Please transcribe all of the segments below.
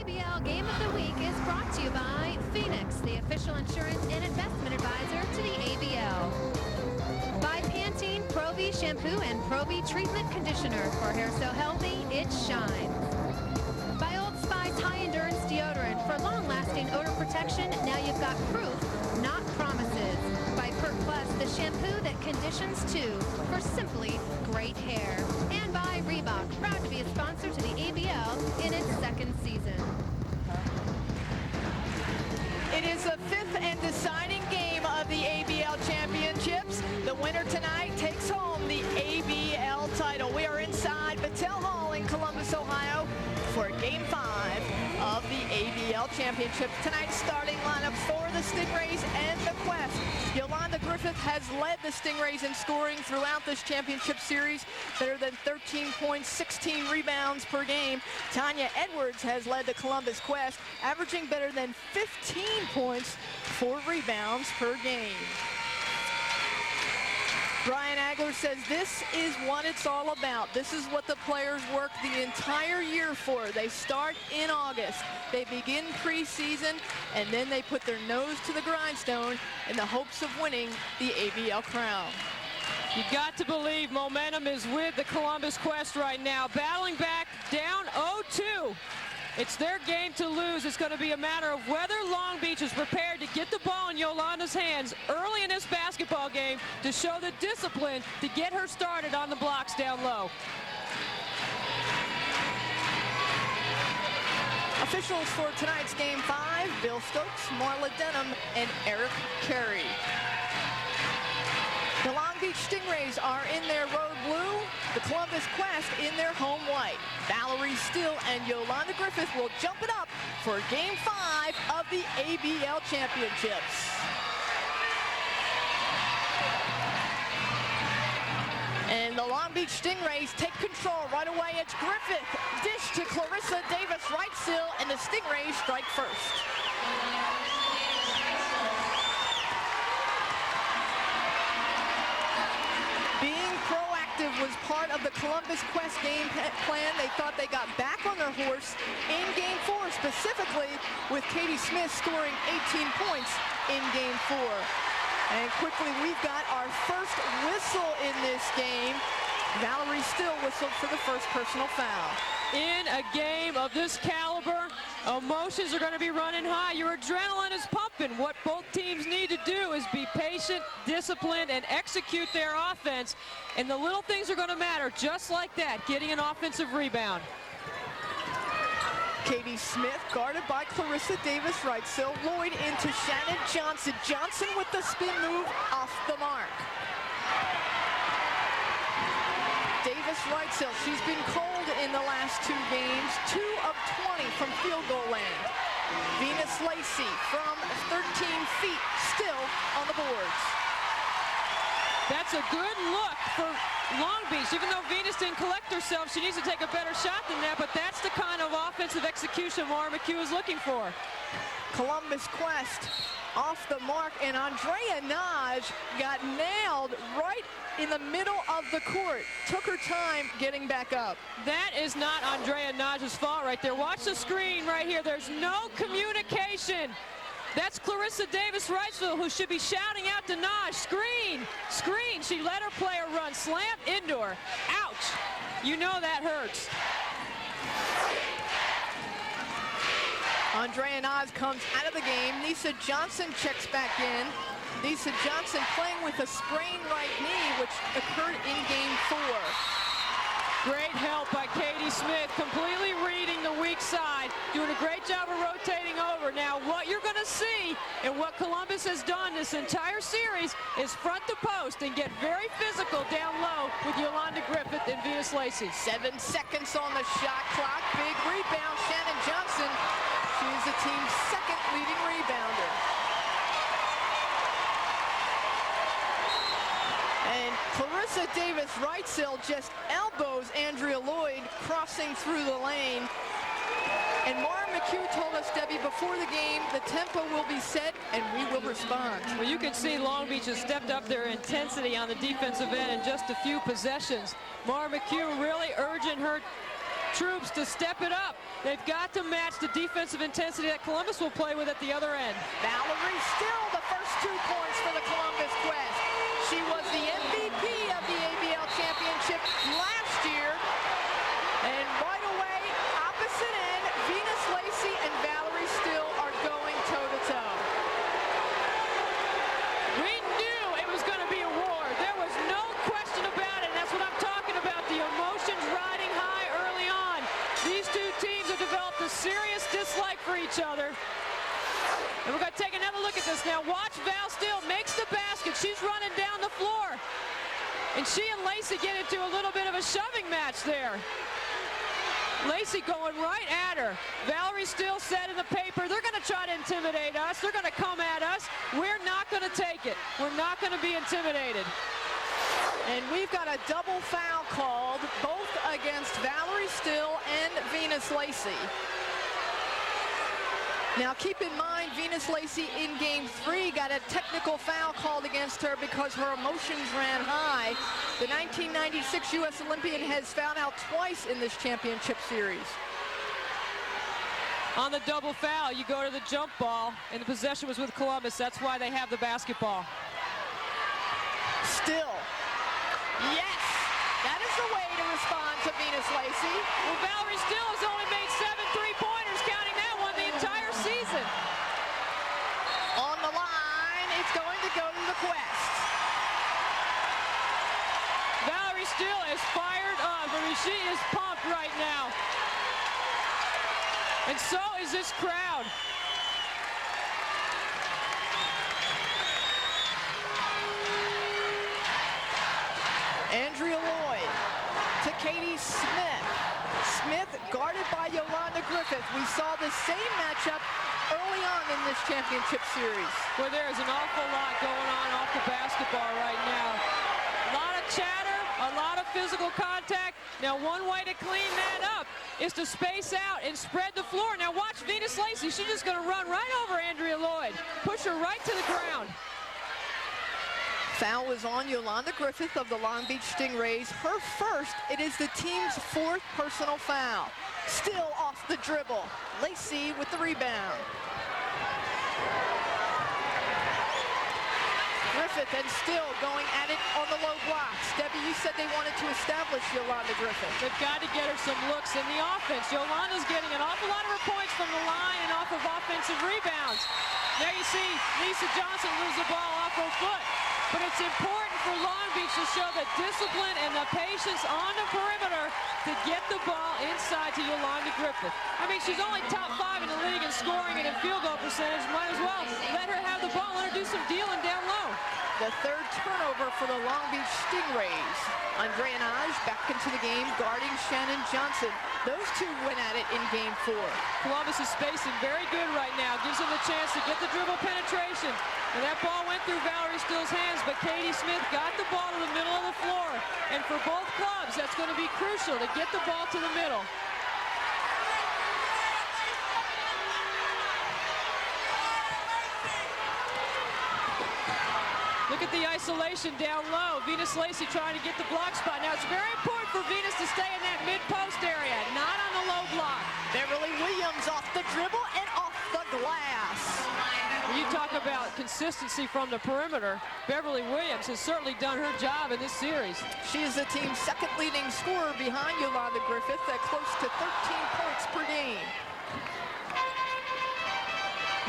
ABL Game of the Week is brought to you by Phoenix, the official insurance and investment advisor to the ABL. By Pantene Pro-V Shampoo and Pro-V Treatment Conditioner for hair so healthy it shines. By Old Spice High Endurance Deodorant for long-lasting odor protection. Now you've got proof, not promises. By Perk Plus, the shampoo that conditions too, for simply great hair. And by Reebok, proud to be a sponsor to the ABL in its second season. It is the fifth and deciding game of the ABL Championships. The winner tonight takes home the ABL title. We are inside Battelle Hall in Columbus, Ohio for Game 5 of the ABL Championship. Tonight's starting lineup for the Stingrays and the Quest. Yolanda Griffith has led the Stingrays in scoring throughout this championship series, better than 13 points, 16 rebounds per game. Tanya Edwards has led the Columbus Quest, averaging better than 15 points, 4 rebounds per game. Brian Agler says this is what it's all about. This is what the players work the entire year for. They start in August. They begin preseason, and then they put their nose to the grindstone in the hopes of winning the ABL crown. You got to believe momentum is with the Columbus Quest right now. Battling back, down 0-2. It's their game to lose. It's going to be a matter of whether Long Beach is prepared to get the ball in Yolanda's hands early in this basketball game to show the discipline to get her started on the blocks down low. Officials for tonight's Game 5, Bill Stokes, Marla Denham, and Eric Carey. The Long Beach Stingrays are in their road blue, the Columbus Quest in their home white. Valerie Still and Yolanda Griffith will jump it up for Game 5 of the ABL Championships. And the Long Beach Stingrays take control right away. It's Griffith, dish to Clarissa Davis, right still, and the Stingrays strike first. Being proactive was part of the Columbus Quest game plan. They thought they got back on their horse in Game 4, specifically with Katie Smith scoring 18 points in Game 4. And quickly, we've got our first whistle in this game. Valerie Still whistled for the first personal foul. In a game of this caliber, emotions are going to be running high. Your adrenaline is pumping. What both teams need to do is be patient, disciplined, and execute their offense. And the little things are going to matter, just like that, getting an offensive rebound. Katie Smith guarded by Clarissa Davis right still. Lloyd into Shannon Johnson. Johnson with the spin move off the mark. Davis right still. She's been cold in the last 2 games. 2 of 20 from field goal land. Venus Lacey from 13 feet still on the boards. That's a good look for Long Beach. Even though Venus didn't collect herself, she needs to take a better shot than that, but that's the kind of offensive execution Maura McHugh is looking for. Columbus Quest off the mark, and Andrea Naj got nailed right in the middle of the court. Took her time getting back up. That is not Andrea Naj's fault right there. Watch the screen right here. There's no communication. That's Clarissa Davis-Wrightsville, who should be shouting out to Naj, screen, screen. She let her player run, slam indoor. Ouch. You know that hurts. Andrea Naj comes out of the game. Nisa Johnson checks back in. Nisa Johnson playing with a sprained right knee, which occurred in Game 4. Great help by Katie Smith, completely reading the weak side, doing a great job of rotating over. Now, what you're going to see and what Columbus has done this entire series is front the post and get very physical down low with Yolanda Griffith and Venus Lacey. 7 seconds on the shot clock. Big rebound, Shannon Johnson. She's the team's second leading rebounder. And Clarissa Davis-Wrightsville just elbows Andrea Lloyd crossing through the lane. And Maura McHugh told us, Debbie, before the game, the tempo will be set and we will respond. Well, you can see Long Beach has stepped up their intensity on the defensive end in just a few possessions. Maura McHugh really urging her troops to step it up. They've got to match the defensive intensity that Columbus will play with at the other end. Valerie still the first 2 points for the Columbus Quest. She was the MVP of the ABL championship last year. And right away, opposite end, Venus Lacey and Valerie Still are going toe-to-toe. We knew it was going to be a war. There was no question about it. And that's what I'm talking about, the emotions riding high early on. These two teams have developed a serious dislike for each other. And we're going to take another look at this now. Watch Val Still makes the basket. She's running down the floor. And she and Lacey get into a little bit of a shoving match there. Lacey going right at her. Valerie Still said in the paper, they're going to try to intimidate us. They're going to come at us. We're not going to take it. We're not going to be intimidated. And we've got a double foul called, both against Valerie Still and Venus Lacey. Now keep in mind, Venus Lacey in game 3 got a technical foul called against her because her emotions ran high. The 1996 U.S. Olympian has fouled out twice in this championship series. On the double foul, you go to the jump ball, and the possession was with Columbus. That's why they have the basketball. Still. Yes, that is the way to respond to Venus Lacey. Well, Valerie Still has only made 7 3-pointers, counting that one the entire season. On the line, it's going to go to the Quest. Valerie Still is fired up. I mean, she is pumped right now. And so is this crowd. Andrea Lloyd to Katie Smith. Smith guarded by Yolanda Griffith. We saw the same matchup early on in this championship series. Well, there is an awful lot going on off the basketball right now. A lot of chatter, a lot of physical contact. Now, one way to clean that up is to space out and spread the floor. Now, watch Venus Lacey. She's just going to run right over Andrea Lloyd, push her right to the ground. Foul was on Yolanda Griffith of the Long Beach Stingrays. Her first, it is the team's 4th personal foul. Still off the dribble. Lacey with the rebound. Griffith and Still going at it on the low blocks. Debbie, you said they wanted to establish Yolanda Griffith. They've got to get her some looks in the offense. Yolanda's getting an awful lot of her points from the line and off of offensive rebounds. There you see Lisa Johnson lose the ball off her foot. But it's important for Long Beach to show the discipline and the patience on the perimeter to get the ball inside to Yolanda Griffith. I mean, she's only top 5 in the league in scoring and in field goal percentage. Might as well let her have the ball, let her do some dealing down low. The 3rd turnover for the Long Beach Stingrays. Andrea Naj back into the game, guarding Shannon Johnson. Those two went at it in game 4. Columbus is spacing very good right now. Gives them the chance to get the dribble penetration. And that ball went through Valerie Still's hands, but Katie Smith got the ball to the middle of the floor. And for both clubs, that's going to be crucial to get the ball to the middle. Look at the isolation down low. Venus Lacey trying to get the block spot. Now, it's very important for Venus to stay in that mid-post area, not on the low block. Beverly Williams off the dribble and off the glass. When you talk about consistency from the perimeter, Beverly Williams has certainly done her job in this series. She is the team's 2nd leading scorer behind Yolanda Griffith at close to 13 points per game.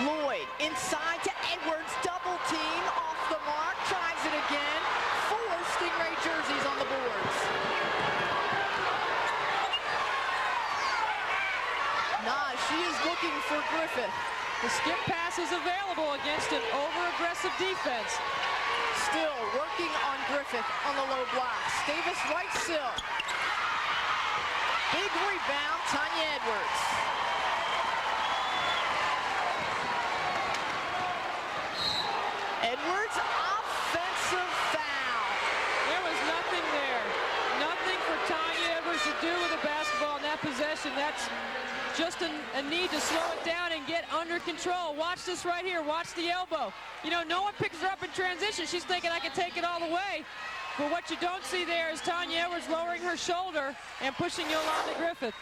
Lloyd inside to Edwards, double team, off the mark, tries it again. 4 Stingray jerseys on the boards. Nah, she is looking for Griffith. The skip pass is available against an over-aggressive defense. Still working on Griffith on the low blocks. Davis right still. Big rebound, Tanya Edwards. Edwards, offensive foul. There was nothing there. Nothing for Tanya Edwards to do with the basketball in that possession. That's just a need to slow it down and get under control. Watch this right here. Watch the elbow. You know, no one picks her up in transition. She's thinking, I can take it all the way. But what you don't see there is Tanya Edwards lowering her shoulder and pushing Yolanda Griffith.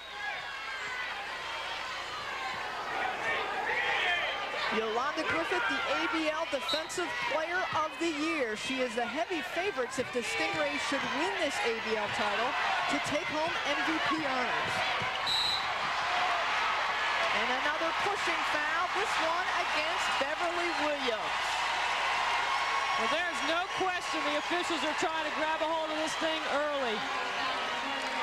Yolanda Griffith, the ABL Defensive Player of the Year. She is the heavy favorites if the Stingrays should win this ABL title to take home MVP honors. And another pushing foul, this one against Beverly Williams. Well, there's no question the officials are trying to grab a hold of this thing early.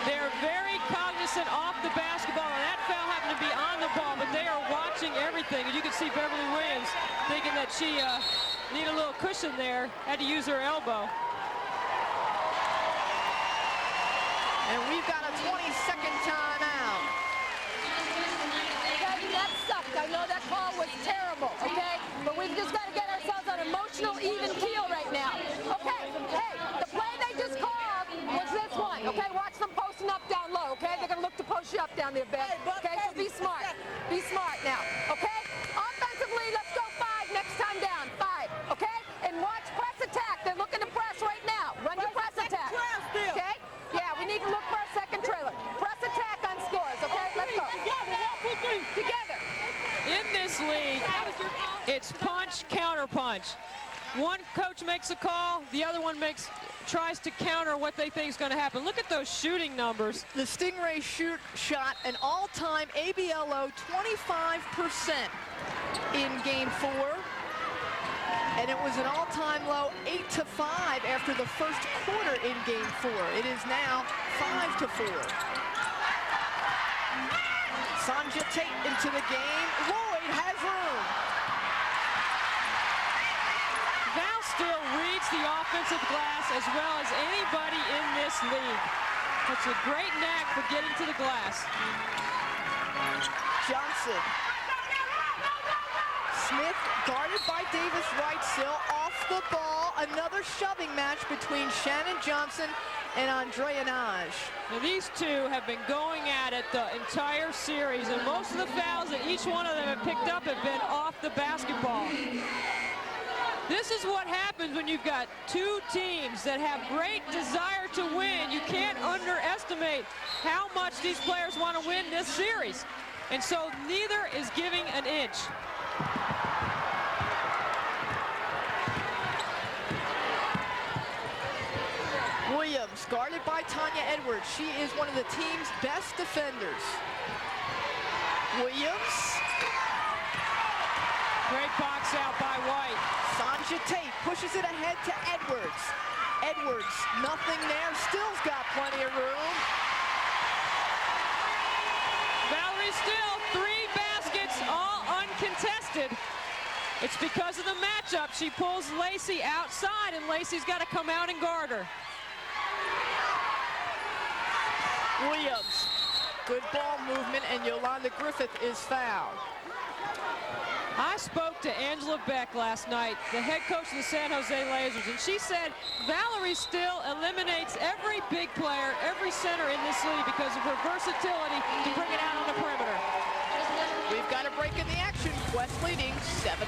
They're very cognizant off the basketball, and that foul happened to be on the ball, but they are watching everything. And you can see Beverly Williams thinking that she needed a little cushion there, had to use her elbow. And we've got a 20-second timeout. Okay, that sucked. I know that call was terrible, okay? But we've just got to get ourselves on emotional even keel right now. Okay, hey, the play they just called was this one, okay? Watch them posting up down low, okay? They're going to look to post you up down there, Ben. Okay, so be smart. Be smart now, okay? Offensively, let's go 5 next time down. 5, okay? And watch press attack. They're looking to press right now. Run your press attack, okay? Yeah, we need to look for a second trailer. Press attack on scores, okay? Let's go. Together. In this league, it's punch, counter punch. One coach makes a call, the other one tries to counter what they think is going to happen. Look at those shooting numbers. The Stingrays shot an all-time ABL low 25% in Game 4. And it was an all-time low 8-5 after the first quarter in Game 4. It is now 5-4. Sanja Tate into the game. Lloyd has room. Val still reads the offensive glass as well as anybody in this league. It's a great knack for getting to the glass. Johnson. Smith guarded by Davis Wright-Sill off the ball. Another shoving match between Shannon Johnson and Andrea Naj. Now these two have been going at it the entire series, and most of the fouls that each one of them have picked up have been off the basketball. This is what happens when you've got two teams that have great desire to win. You can't underestimate how much these players want to win this series. And so neither is giving an inch. Williams, guarded by Tanya Edwards. She is one of the team's best defenders. Williams. Great box out by White. Sanja Tate pushes it ahead to Edwards. Edwards, nothing there. Still's got plenty of room. Valerie Still, 3 baskets, all uncontested. It's because of the matchup. She pulls Lacey outside, and Lacey's got to come out and guard her. Williams, good ball movement, and Yolanda Griffith is fouled. I spoke to Angela Beck last night, the head coach of the San Jose Lasers, and she said Valerie Still eliminates every big player, every center in this league because of her versatility to bring it out on the perimeter. We've got a break in the action. Quest leading 7-4.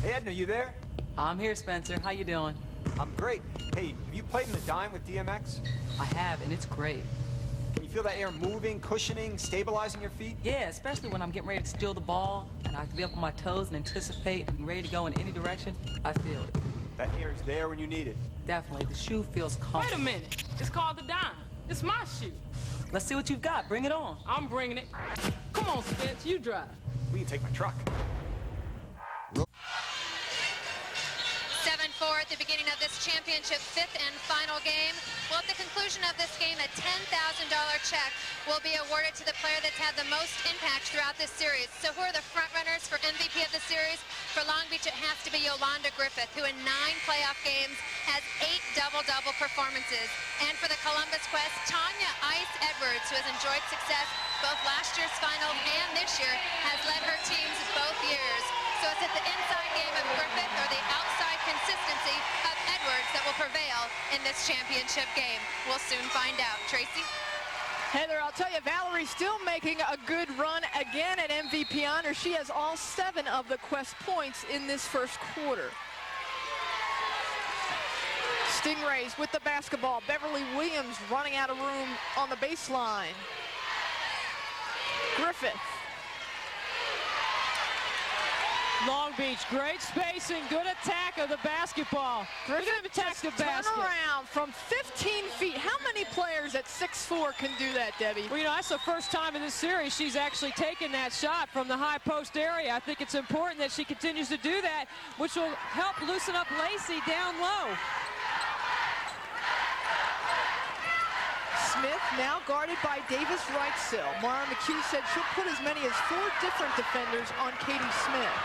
Hey, Edna, you there? I'm here, Spencer. How you doing? I'm great. Hey, have you played in the dime with DMX? I have, and it's great. Can you feel that air moving, cushioning, stabilizing your feet? Yeah, especially when I'm getting ready to steal the ball, and I have to be up on my toes and anticipate and ready to go in any direction. I feel it. That air is there when you need it. Definitely. The shoe feels comfortable. Wait a minute. It's called the dime. It's my shoe. Let's see what you've got. Bring it on. I'm bringing it. Come on, Spence. You drive. We can take my truck. 7-4 at the beginning of this championship 5th and final game. Well, at the conclusion of this game, a $10,000 check will be awarded to the player that's had the most impact throughout this series. So who are the front runners for MVP of the series? For Long Beach, it has to be Yolanda Griffith, who in 9 playoff games has 8 double-double performances. And for the Columbus Quest, Tanya Ice Edwards, who has enjoyed success both last year's final and this year, has led her teams both years. So it's at the inside game of Griffith or the outside consistency of Edwards that will prevail in this championship game. We'll soon find out. Tracy? Heather, I'll tell you, Valerie's still making a good run again at MVP honors. She has all 7 of the Quest points in this first quarter. Stingrays with the basketball. Beverly Williams running out of room on the baseline. Griffith. Long Beach, great spacing, good attack of the basketball. Griffith attack the turn basket. around from 15 feet. How many players at 6'4" can do that, Debbie? Well, you know, that's the first time in this series she's actually taken that shot from the high post area. I think it's important that she continues to do that, which will help loosen up Lacey down low. Smith now guarded by Davis Wrightsill. Mara McHugh said she'll put as many as 4 different defenders on Katie Smith.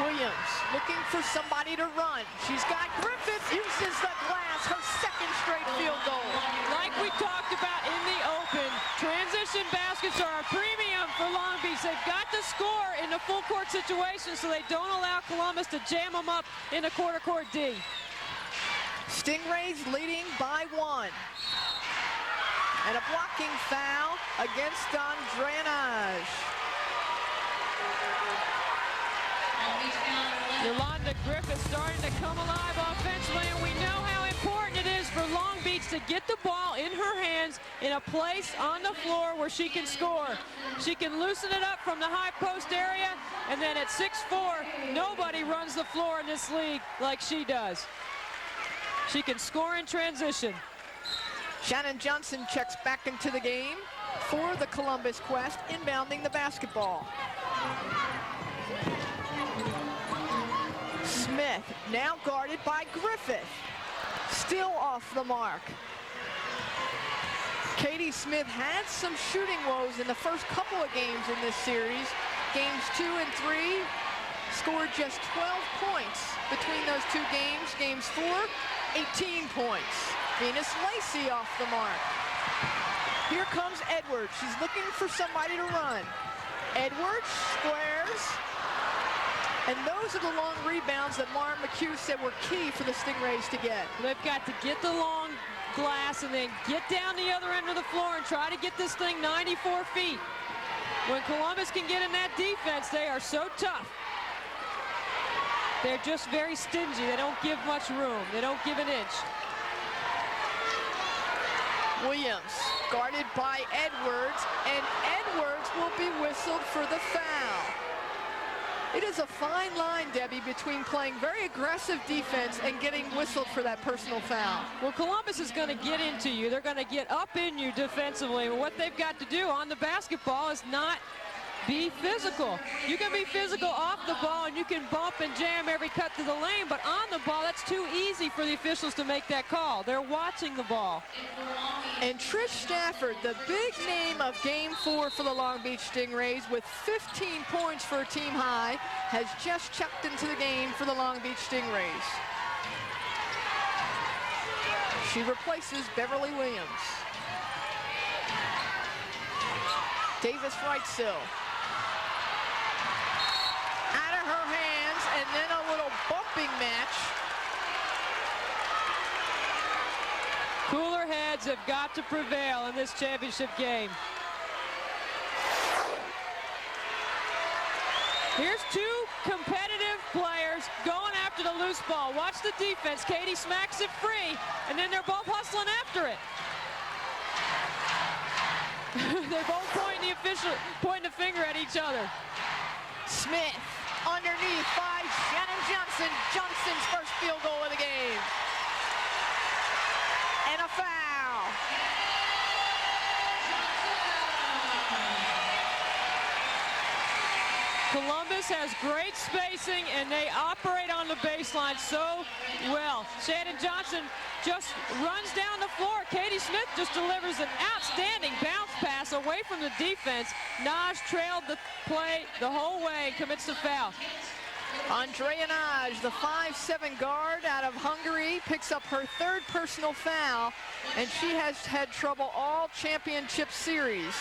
Williams looking for somebody to run. She's got Griffith, uses the glass, her 2nd straight field goal. Like we talked about in the open, transition baskets are a premium for Long Beach. They've got to score in the full court situation so they don't allow Columbus to jam them up in the quarter court D. Stingrays leading by 1. And a blocking foul against Andrea Naj. Yolanda Griffith starting to come alive offensively, and we know how important it is for Long Beach to get the ball in her hands in a place on the floor where she can score. She can loosen it up from the high post area, and then at 6'4", nobody runs the floor in this league like she does. She can score in transition. Shannon Johnson checks back into the game for the Columbus Quest, inbounding the basketball. Smith now guarded by Griffith. Still off the mark. Katie Smith had some shooting woes in the first couple of games in this series. Games 2 and 3 scored just 12 points between those 2 games. Games 4, 18 points. Venus Lacey off the mark. Here comes Edwards. She's looking for somebody to run. Edwards squares. And those are the long rebounds that Mara McHugh said were key for the Stingrays to get. They've got to get the long glass and then get down the other end of the floor and try to get this thing 94 feet. When Columbus can get in that defense, they are so tough. They're just very stingy. They don't give much room. They don't give an inch. Williams guarded by Edwards, and Edwards will be whistled for the foul. It is a fine line, Debbie, between playing very aggressive defense and getting whistled for that personal foul. Well, Columbus is going to get into you. They're going to get up in you defensively. And what they've got to do on the basketball is not be physical. You can be physical off the ball and you can bump and jam every cut to the lane, but on the ball, that's too easy for the officials to make that call. They're watching the ball. And Trish Stafford, the big name of Game 4 for the Long Beach Stingrays, with 15 points for a team high, has just checked into the game for the Long Beach Stingrays. She replaces Beverly Williams. Davis Wrightsill. Out of her hands, and then a little bumping match. Cooler heads have got to prevail in this championship game. Here's 2 competitive players going after the loose ball. Watch the defense. Katie smacks it free, and then they're both hustling after it. They're both pointing the finger at each other. Smith underneath by Shannon Johnson. Johnson's first field goal of the game. And a foul. Columbus has great spacing, and they operate on the baseline so well. Shannon Johnson just runs down the floor. Katie Smith just delivers an outstanding bounce pass away from the defense. Naj trailed the play the whole way and commits the foul. Andrea Naj, the 5'7" guard out of Hungary, picks up her 3rd personal foul, and she has had trouble all championship series.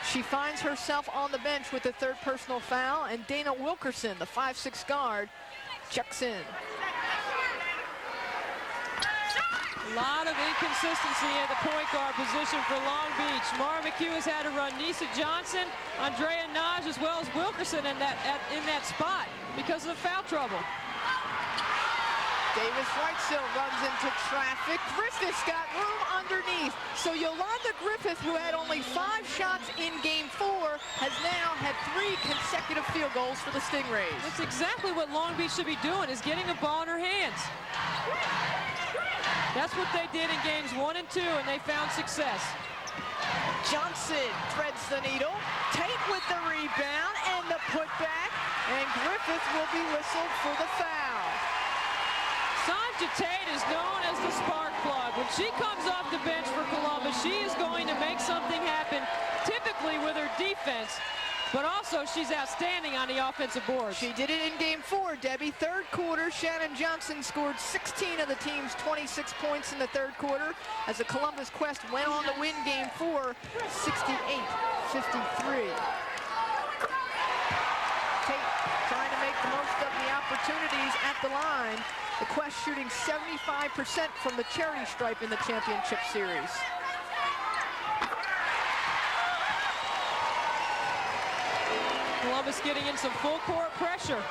She finds herself on the bench with the 3rd personal foul, and Dana Wilkerson, the 5'6" guard, checks in. A lot of inconsistency at the point guard position for Long Beach. Mara McHugh has had to run Nisa Johnson, Andrea Naj, as well as Wilkerson in that spot because of the foul trouble. Davis Whitesill runs into traffic. Griffith's got room underneath. So Yolanda Griffith, who had only 5 shots in game 4, has now had 3 consecutive field goals for the Stingrays. That's exactly what Long Beach should be doing, is getting a ball in her hands. That's what they did in games 1 and 2, and they found success. Johnson threads the needle. Tate with the rebound and the putback. And Griffith will be whistled for the foul. Sanja Tate is known as the spark plug. When she comes off the bench for Columbus, she is going to make something happen, typically with her defense, but also she's outstanding on the offensive boards. She did it in game 4, Debbie. Third quarter, Shannon Johnson scored 16 of the team's 26 points in the third quarter as the Columbus Quest went on to win game 4, 68-53. Tate trying to make the most of the opportunities at the line. The Quest shooting 75% from the charity stripe in the championship series. Columbus getting in some full court pressure.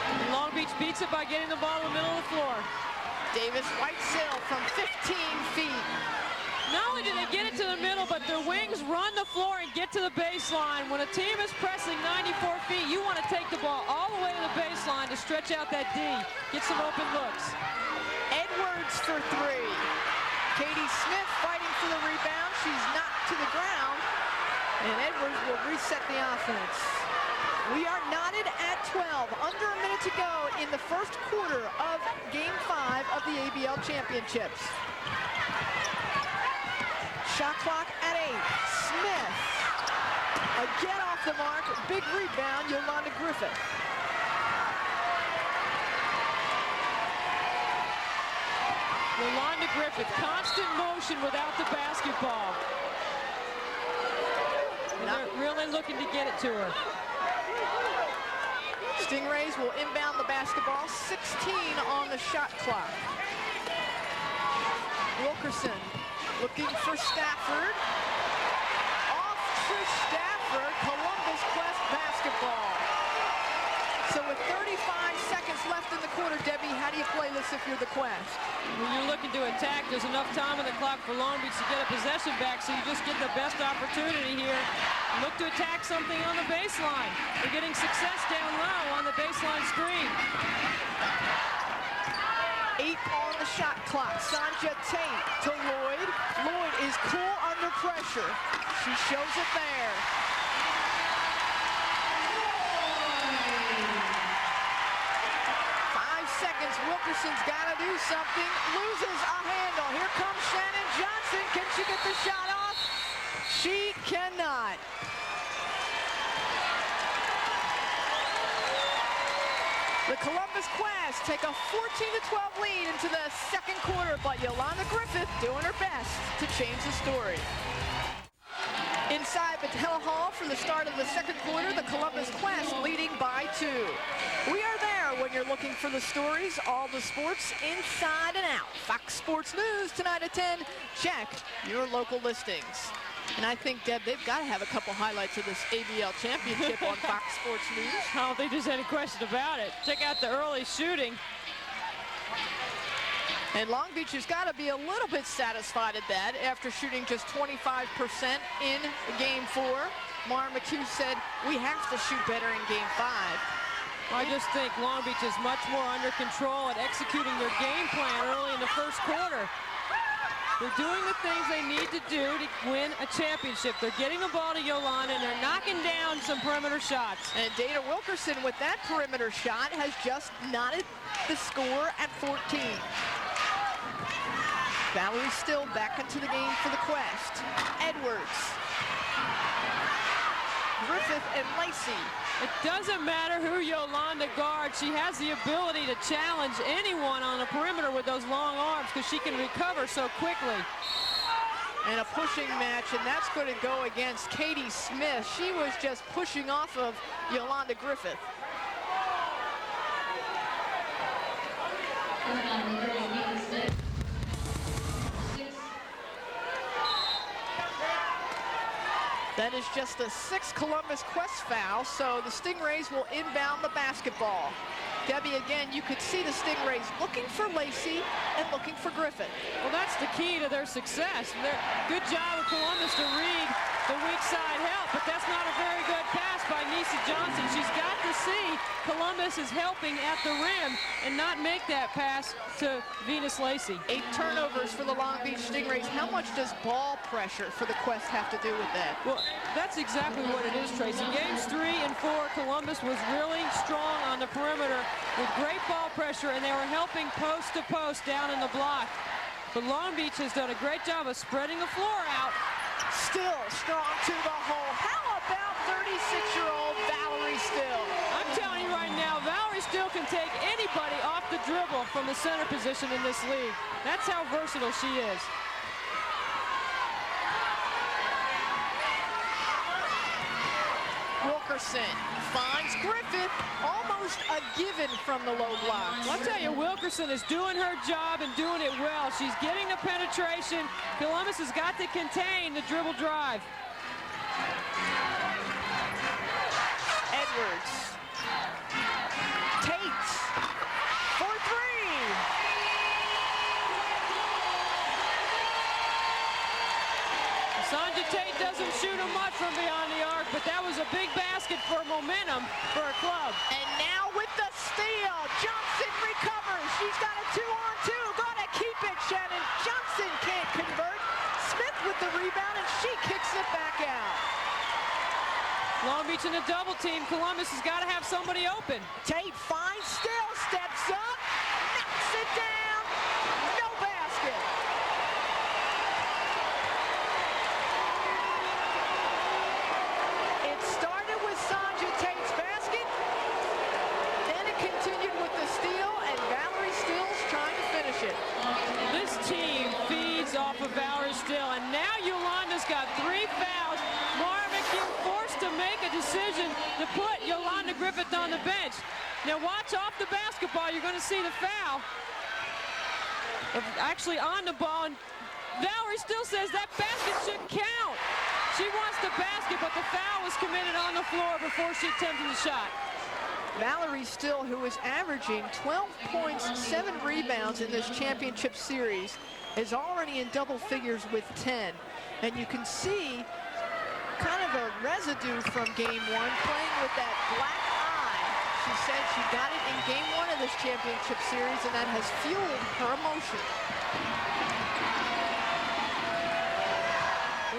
And Long Beach beats it by getting the ball in the middle of the floor. Davis Whitesill from 15 feet. Not only do they get it to the middle, but their wings run the floor and get to the baseline. When a team is pressing 94 feet, you want to take the ball all the way to the baseline to stretch out that D, get some open looks. Edwards for 3. Katie Smith fighting for the rebound. She's knocked to the ground, and Edwards will reset the offense. We are knotted at 12, under a minute to go in the first quarter of Game 5 of the ABL Championships. Shot clock at 8. Smith again off the mark. Big rebound, Yolanda Griffith. Yolanda Griffith, constant motion without the basketball. And they're really looking to get it to her. Stingrays will inbound the basketball. 16 on the shot clock. Wilkerson looking for Stafford. Off to Stafford. Columbus Quest basketball. So with 35 seconds left in the quarter, Debbie, how do you play this if you're the Quest? When you're looking to attack, there's enough time on the clock for Long Beach to get a possession back, so you just get the best opportunity here. Look to attack something on the baseline. They're getting success down low on the baseline screen. 8 on the shot clock. Sanja Tate to Lloyd. Lloyd is cool under pressure. She shows it there. Wilkerson's got to do something. Loses a handle. Here comes Shannon Johnson. Can she get the shot off? She cannot. The Columbus Quest take a 14-12 lead into the second quarter, but Yolanda Griffith doing her best to change the story. Inside Battelle Hall for the start of the second quarter, the Columbus Quest leading by 2. We are there when you're looking for the stories, all the sports inside and out. Fox Sports News tonight at 10. Check your local listings. And I think, Deb, they've got to have a couple highlights of this ABL championship on Fox Sports News. I don't think there's any question about it. Check out the early shooting. And Long Beach has got to be a little bit satisfied at that after shooting just 25% in game 4. Mara McHugh said, we have to shoot better in game 5. I just think Long Beach is much more under control at executing their game plan early in the first quarter. They're doing the things they need to do to win a championship. They're getting the ball to Yolanda, and they're knocking down some perimeter shots. And Dana Wilkerson with that perimeter shot has just knotted the score at 14. Valerie Still back into the game for the Quest. Edwards. Griffith and Lacey. It doesn't matter who Yolanda guards. She has the ability to challenge anyone on the perimeter with those long arms because she can recover so quickly. And a pushing match, and that's going to go against Katie Smith. She was just pushing off of Yolanda Griffith. That is just the 6th Columbus Quest foul, so the Stingrays will inbound the basketball. Debbie, again, you could see the Stingrays looking for Lacey and looking for Griffin. Well, that's the key to their success. Good job of Columbus to read the weak side help, but that's not a very good pass by Nisa Johnson. She's got to see Columbus is helping at the rim and not make that pass to Venus Lacey. 8 turnovers for the Long Beach Stingrays. How much does ball pressure for the Quest have to do with that? Well, that's exactly what it is, Tracy. Games 3 and 4, Columbus was really strong on the perimeter with great ball pressure, and they were helping post to post down in the block. But Long Beach has done a great job of spreading the floor out. Still strong to the hole. How about 36-year-old Valerie Still? I'm telling you right now, Valerie Still can take anybody off the dribble from the center position in this league. That's how versatile she is. Wilkerson finds Griffith, almost a given from the low block. I'll tell you, Wilkerson is doing her job and doing it well. She's getting the penetration. Columbus has got to contain the dribble drive. Edwards. Tate for 3. Sonja Tate doesn't shoot him much from beyond the arc, but that was a big basket for momentum for her club. And now with the steal, Johnson recovers. She's got a 2-on-2. Gonna keep it, Shannon. Johnson can't convert. Smith with the rebound, and she kicks it back out. Long Beach in a double team. Columbus has got to have somebody open. Tate finds Still, steps up, knocks it down. No basket. It started with Sonja Tate's basket, then it continued with the steal, and Valerie Still's trying to finish it. This team feeds off of Valerie Still, and now Yolanda's got 3 fouls. Mara McHugh forced to make a decision to put Yolanda Griffith on the bench. Now watch off the basketball, you're going to see the foul. Actually on the ball, and Valerie Still says that basket should count. She wants the basket, but the foul was committed on the floor before she attempted the shot. Valerie Still, who is averaging 12 points, 7 rebounds in this championship series, is already in double figures with 10. And you can see kind of a residue from game 1, playing with that black eye. She said she got it in game 1 of this championship series, and that has fueled her emotion.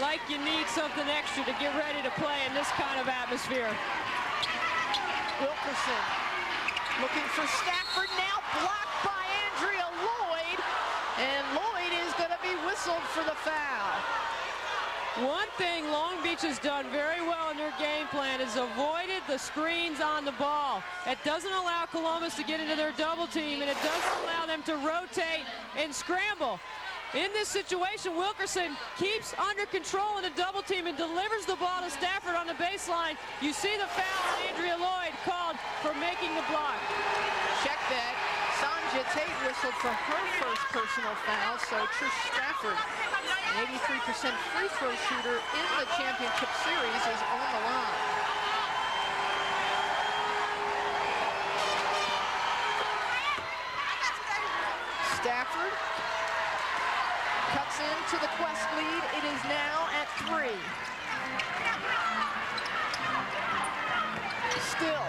Like you need something extra to get ready to play in this kind of atmosphere. Wilkerson looking for Stafford, now blocked by Andrea Lloyd, and Lloyd is going to be whistled for the foul. One thing Long Beach has done very well in their game plan is avoided the screens on the ball. It doesn't allow Columbus to get into their double team, and it doesn't allow them to rotate and scramble. In this situation, Wilkerson keeps under control in the double team and delivers the ball to Stafford on the baseline. You see the foul on Andrea Lloyd called for making the block. Check that. Sonja Tate whistled for her first personal foul, so Trish Stafford, an 83% free throw shooter in the championship series, is on the line. Stafford cuts into the Quest lead. It is now at 3. Still.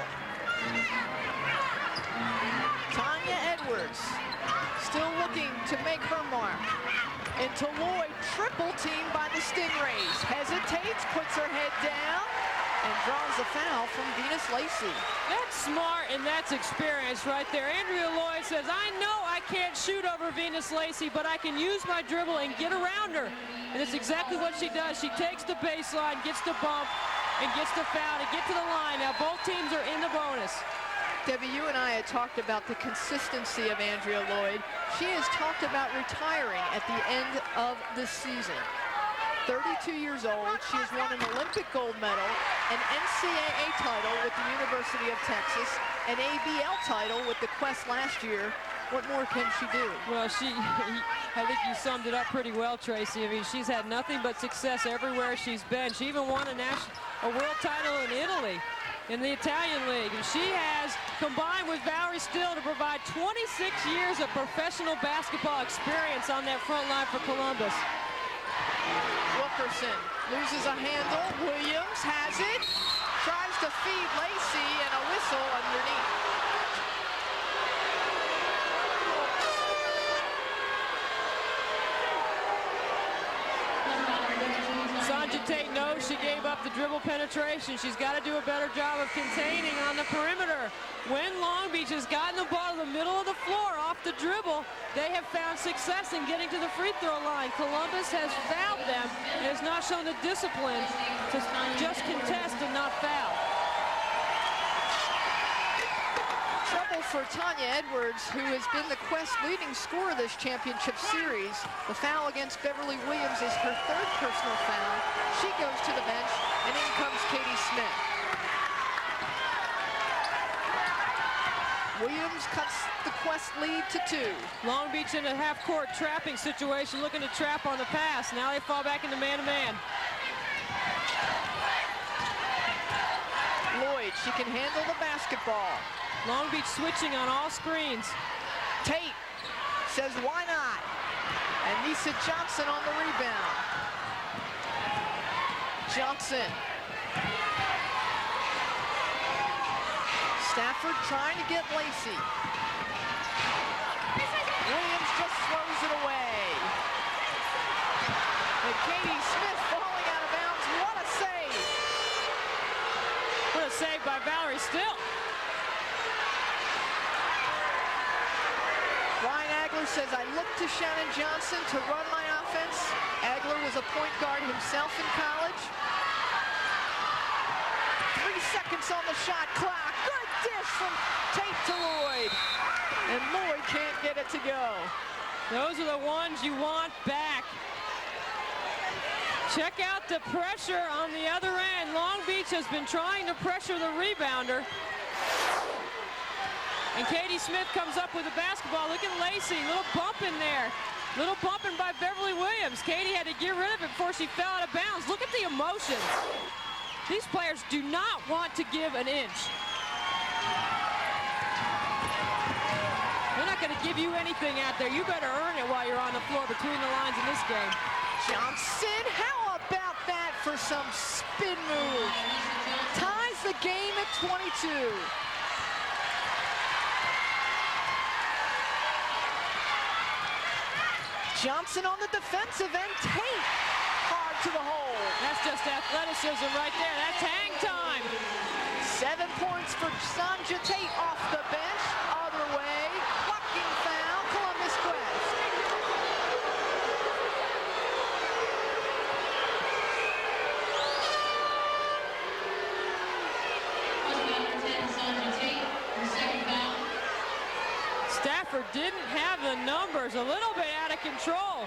Tanya Edwards still looking to make her mark. Into Lloyd, triple team by the Stingrays. Hesitates, puts her head down, and draws a foul from Venus Lacey. That's smart and that's experience right there. Andrea Lloyd says, I know I can't shoot over Venus Lacey, but I can use my dribble and get around her. And it's exactly what she does. She takes the baseline, gets the bump, and gets the foul to get to the line. Now both teams are in the bonus. Debbie, you and I had talked about the consistency of Andrea Lloyd. She has talked about retiring at the end of the season. 32 years old, she has won an Olympic gold medal, an NCAA title with the University of Texas, an ABL title with the Quest last year, What more can she do? Well, I think you summed it up pretty well, Tracy. I mean, she's had nothing but success everywhere she's been. She even won a world title in Italy in the Italian League. And she has combined with Valerie Still to provide 26 years of professional basketball experience on that front line for Columbus. Wilkerson loses a handle. Williams has it. Tries to feed Lacey, and a whistle underneath. Sanja Tate knows she gave up the dribble penetration. She's got to do a better job of containing on the perimeter. When Long Beach has gotten the ball to the middle of the floor off the dribble, they have found success in getting to the free throw line. Columbus has fouled them and has not shown the discipline to just contest and not foul. Trouble for Tanya Edwards, who has been the Quest leading scorer this championship series. The foul against Beverly Williams is her third personal foul. She goes to the bench, and in comes Katie Smith. Williams cuts the Quest lead to 2. Long Beach in a half-court trapping situation, looking to trap on the pass. Now they fall back into man-to-man. Lloyd, she can handle the basketball. Long Beach switching on all screens. Tate says, why not? And Nisa Johnson on the rebound. Johnson. Stafford trying to get Lacey. Williams just throws it away. And Katie Smith falling out of bounds. What a save. What a save by Valerie Still. Ryan Agler says, I look to Shannon Johnson to run my offense. Agler was a point guard himself in college. 3 seconds on the shot clock. Good dish from Tate to Lloyd. And Lloyd can't get it to go. Those are the ones you want back. Check out the pressure on the other end. Long Beach has been trying to pressure the rebounder. And Katie Smith comes up with the basketball. Look at Lacey, little bump in there. Little bumping by Beverly Williams. Katie had to get rid of it before she fell out of bounds. Look at the emotions. These players do not want to give an inch. They're not going to give you anything out there. You better earn it while you're on the floor between the lines in this game. Johnson, how about that for some spin move? Ties the game at 22. Johnson on the defensive end. Tate hard to the hole. That's just athleticism right there. That's hang time. 7 points for Sanja Tate off the bench. Other way. Blocking foul. Columbus Quest. Stafford didn't have the numbers, a little bit out of control.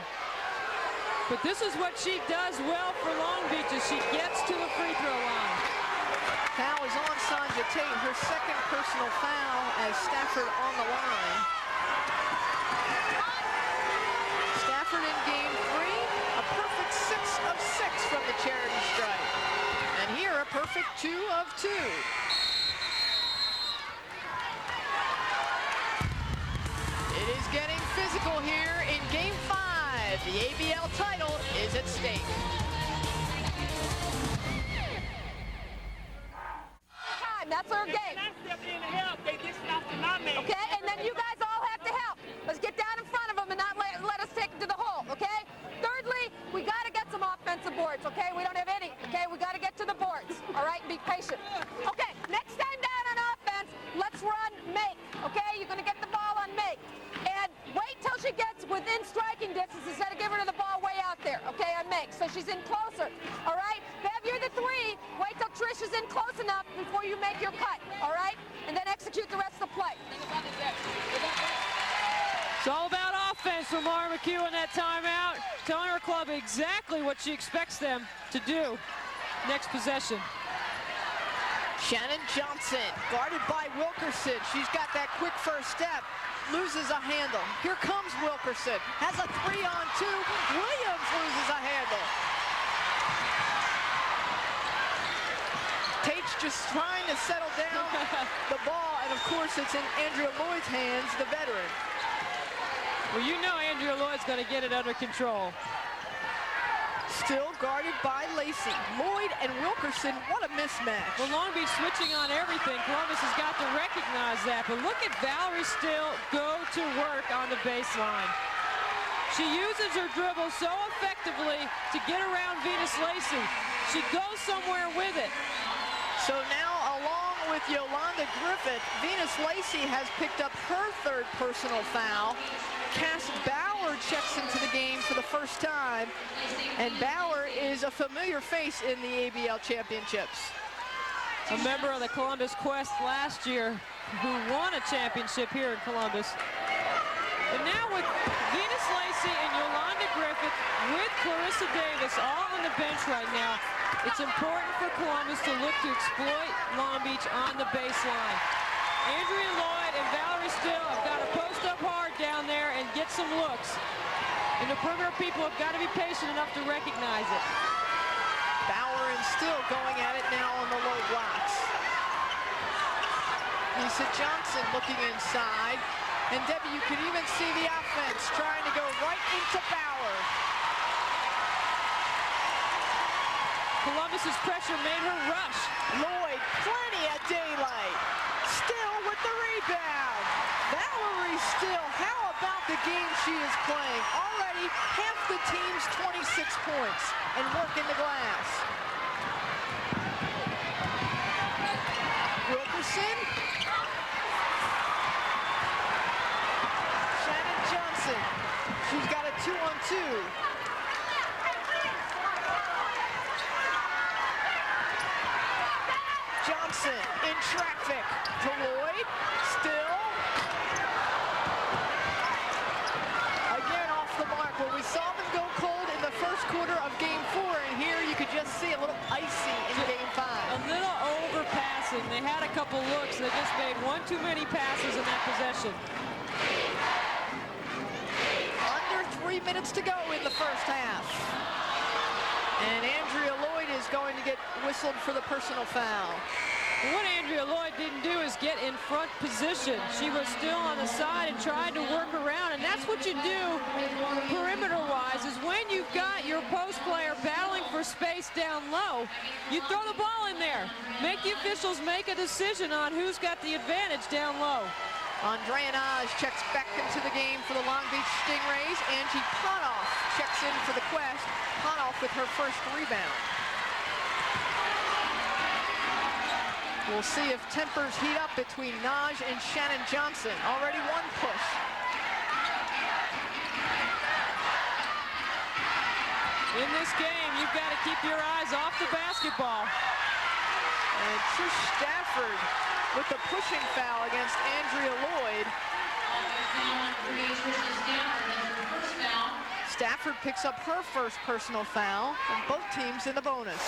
But this is what she does well for Long Beach as she gets to the free throw line. Foul is on Sanja Tate, her second personal foul as Stafford on the line. Stafford in game 3, a perfect 6 of 6 from the charity stripe. And here a perfect 2 of 2. It is getting physical here in game 5. The ABL title is at stake. That's our game. Okay, and then you guys all have to help. Let's get down in front of them and not let us take them to the hole, okay? Thirdly, we got to get some offensive boards, okay? We don't have any, okay? We got to get to the boards, all right, and be patient. Okay, next time down on offense, let's run make, okay? You're going to get the ball on make. And wait till she gets within striking distance instead of giving her the ball way out there, okay, on make. So she's in closer, all right? Bev, you're the 3. Wait till Trish is in close enough before you make your cut, all right? And then execute the rest of the play. It's all about offense for Mara McHugh in that timeout, telling her club exactly what she expects them to do next possession. Shannon Johnson, guarded by Wilkerson. She's got that quick first step, loses a handle. Here comes Wilkerson, has a 3-on-2. Williams loses a handle. Tate's just trying to settle down the ball, and of course it's in Andrea Lloyd's hands, the veteran. Well, you know Andrea Lloyd's going to get it under control. Still guarded by Lacey. Lloyd and Wilkerson, what a mismatch. Well, Long Beach switching on everything. Columbus has got to recognize that. But look at Valerie Still go to work on the baseline. She uses her dribble so effectively to get around Venus Lacey. She goes somewhere with it. So now, along with Yolanda Griffith, Venus Lacey has picked up her third personal foul. Cass Bauer checks into the game for the first time, and Bauer is a familiar face in the ABL championships. A member of the Columbus Quest last year who won a championship here in Columbus. But now with Venus Lacey and Yolanda Griffith with Clarissa Davis all on the bench right now, it's important for Columbus to look to exploit Long Beach on the baseline. Andrea Lloyd and Valerie Still have got to post up hard down there and get some looks. And the perimeter people have got to be patient enough to recognize it. Bauer and Still going at it now on the low blocks. Lisa Johnson looking inside. And Debbie, you can even see the offense trying to go right into Bauer. Columbus's pressure made her rush. Lloyd, plenty of daylight. Still with the rebound. Valerie Still, how about the game she is playing? Already half the team's 26 points and working the glass. Wilkerson. Shannon Johnson. She's got a 2-on-2. Johnson in traffic to Lloyd. Still. Again off the mark. Well, we saw them go cold in the first quarter of Game 4, and here you could just see a little icy in Game 5. A little overpassing. They had a couple looks. They just made one too many passes in that possession. Under 3 minutes to go in the first half. And Andrea Lloyd is going to get whistled for the personal foul. What Andrea Lloyd didn't do is get in front position. She was still on the side and tried to work around, and that's what you do perimeter-wise, is when you've got your post player battling for space down low, you throw the ball in there. Make the officials make a decision on who's got the advantage down low. Andrea Naj checks back into the game for the Long Beach Stingrays. Angie Ponoff checks in for the Quest. Ponoff with her first rebound. We'll see if tempers heat up between Naj and Shannon Johnson. Already one push. In this game, you've got to keep your eyes off the basketball. And Trish Stafford with the pushing foul against Andrea Lloyd. Stafford picks up her first personal foul, and both teams in the bonus.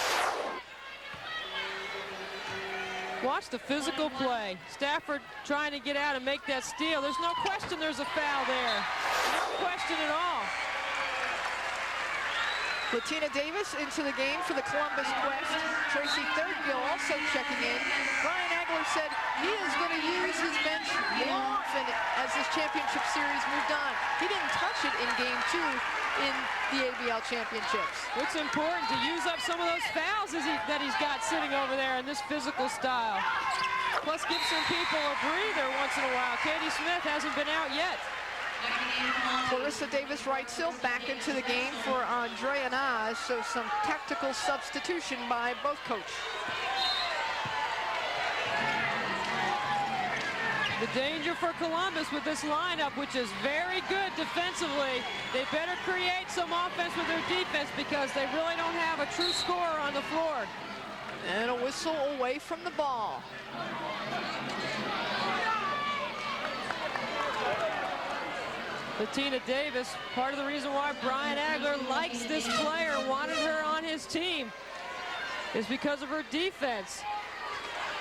Watch the physical play. Stafford trying to get out and make that steal. There's no question there's a foul there. No question at all. Latina Davis into the game for the Columbus Quest. Tracy Thirdgill also checking in. Brian Agler said he is going to use his bench more often as this championship series moved on. He didn't touch it in Game 2 in the ABL championships. It's important to use up some of those fouls that he's got sitting over there in this physical style. Plus give some people a breather once in a while. Katie Smith hasn't been out yet. Clarissa Davis-Wright-Sill back into the game for Andrea Naj, so some tactical substitution by both coaches. The danger for Columbus with this lineup, which is very good defensively, they better create some offense with their defense because they really don't have a true scorer on the floor. And a whistle away from the ball. Latina Davis, part of the reason why Brian Agler likes this player, wanted her on his team, is because of her defense.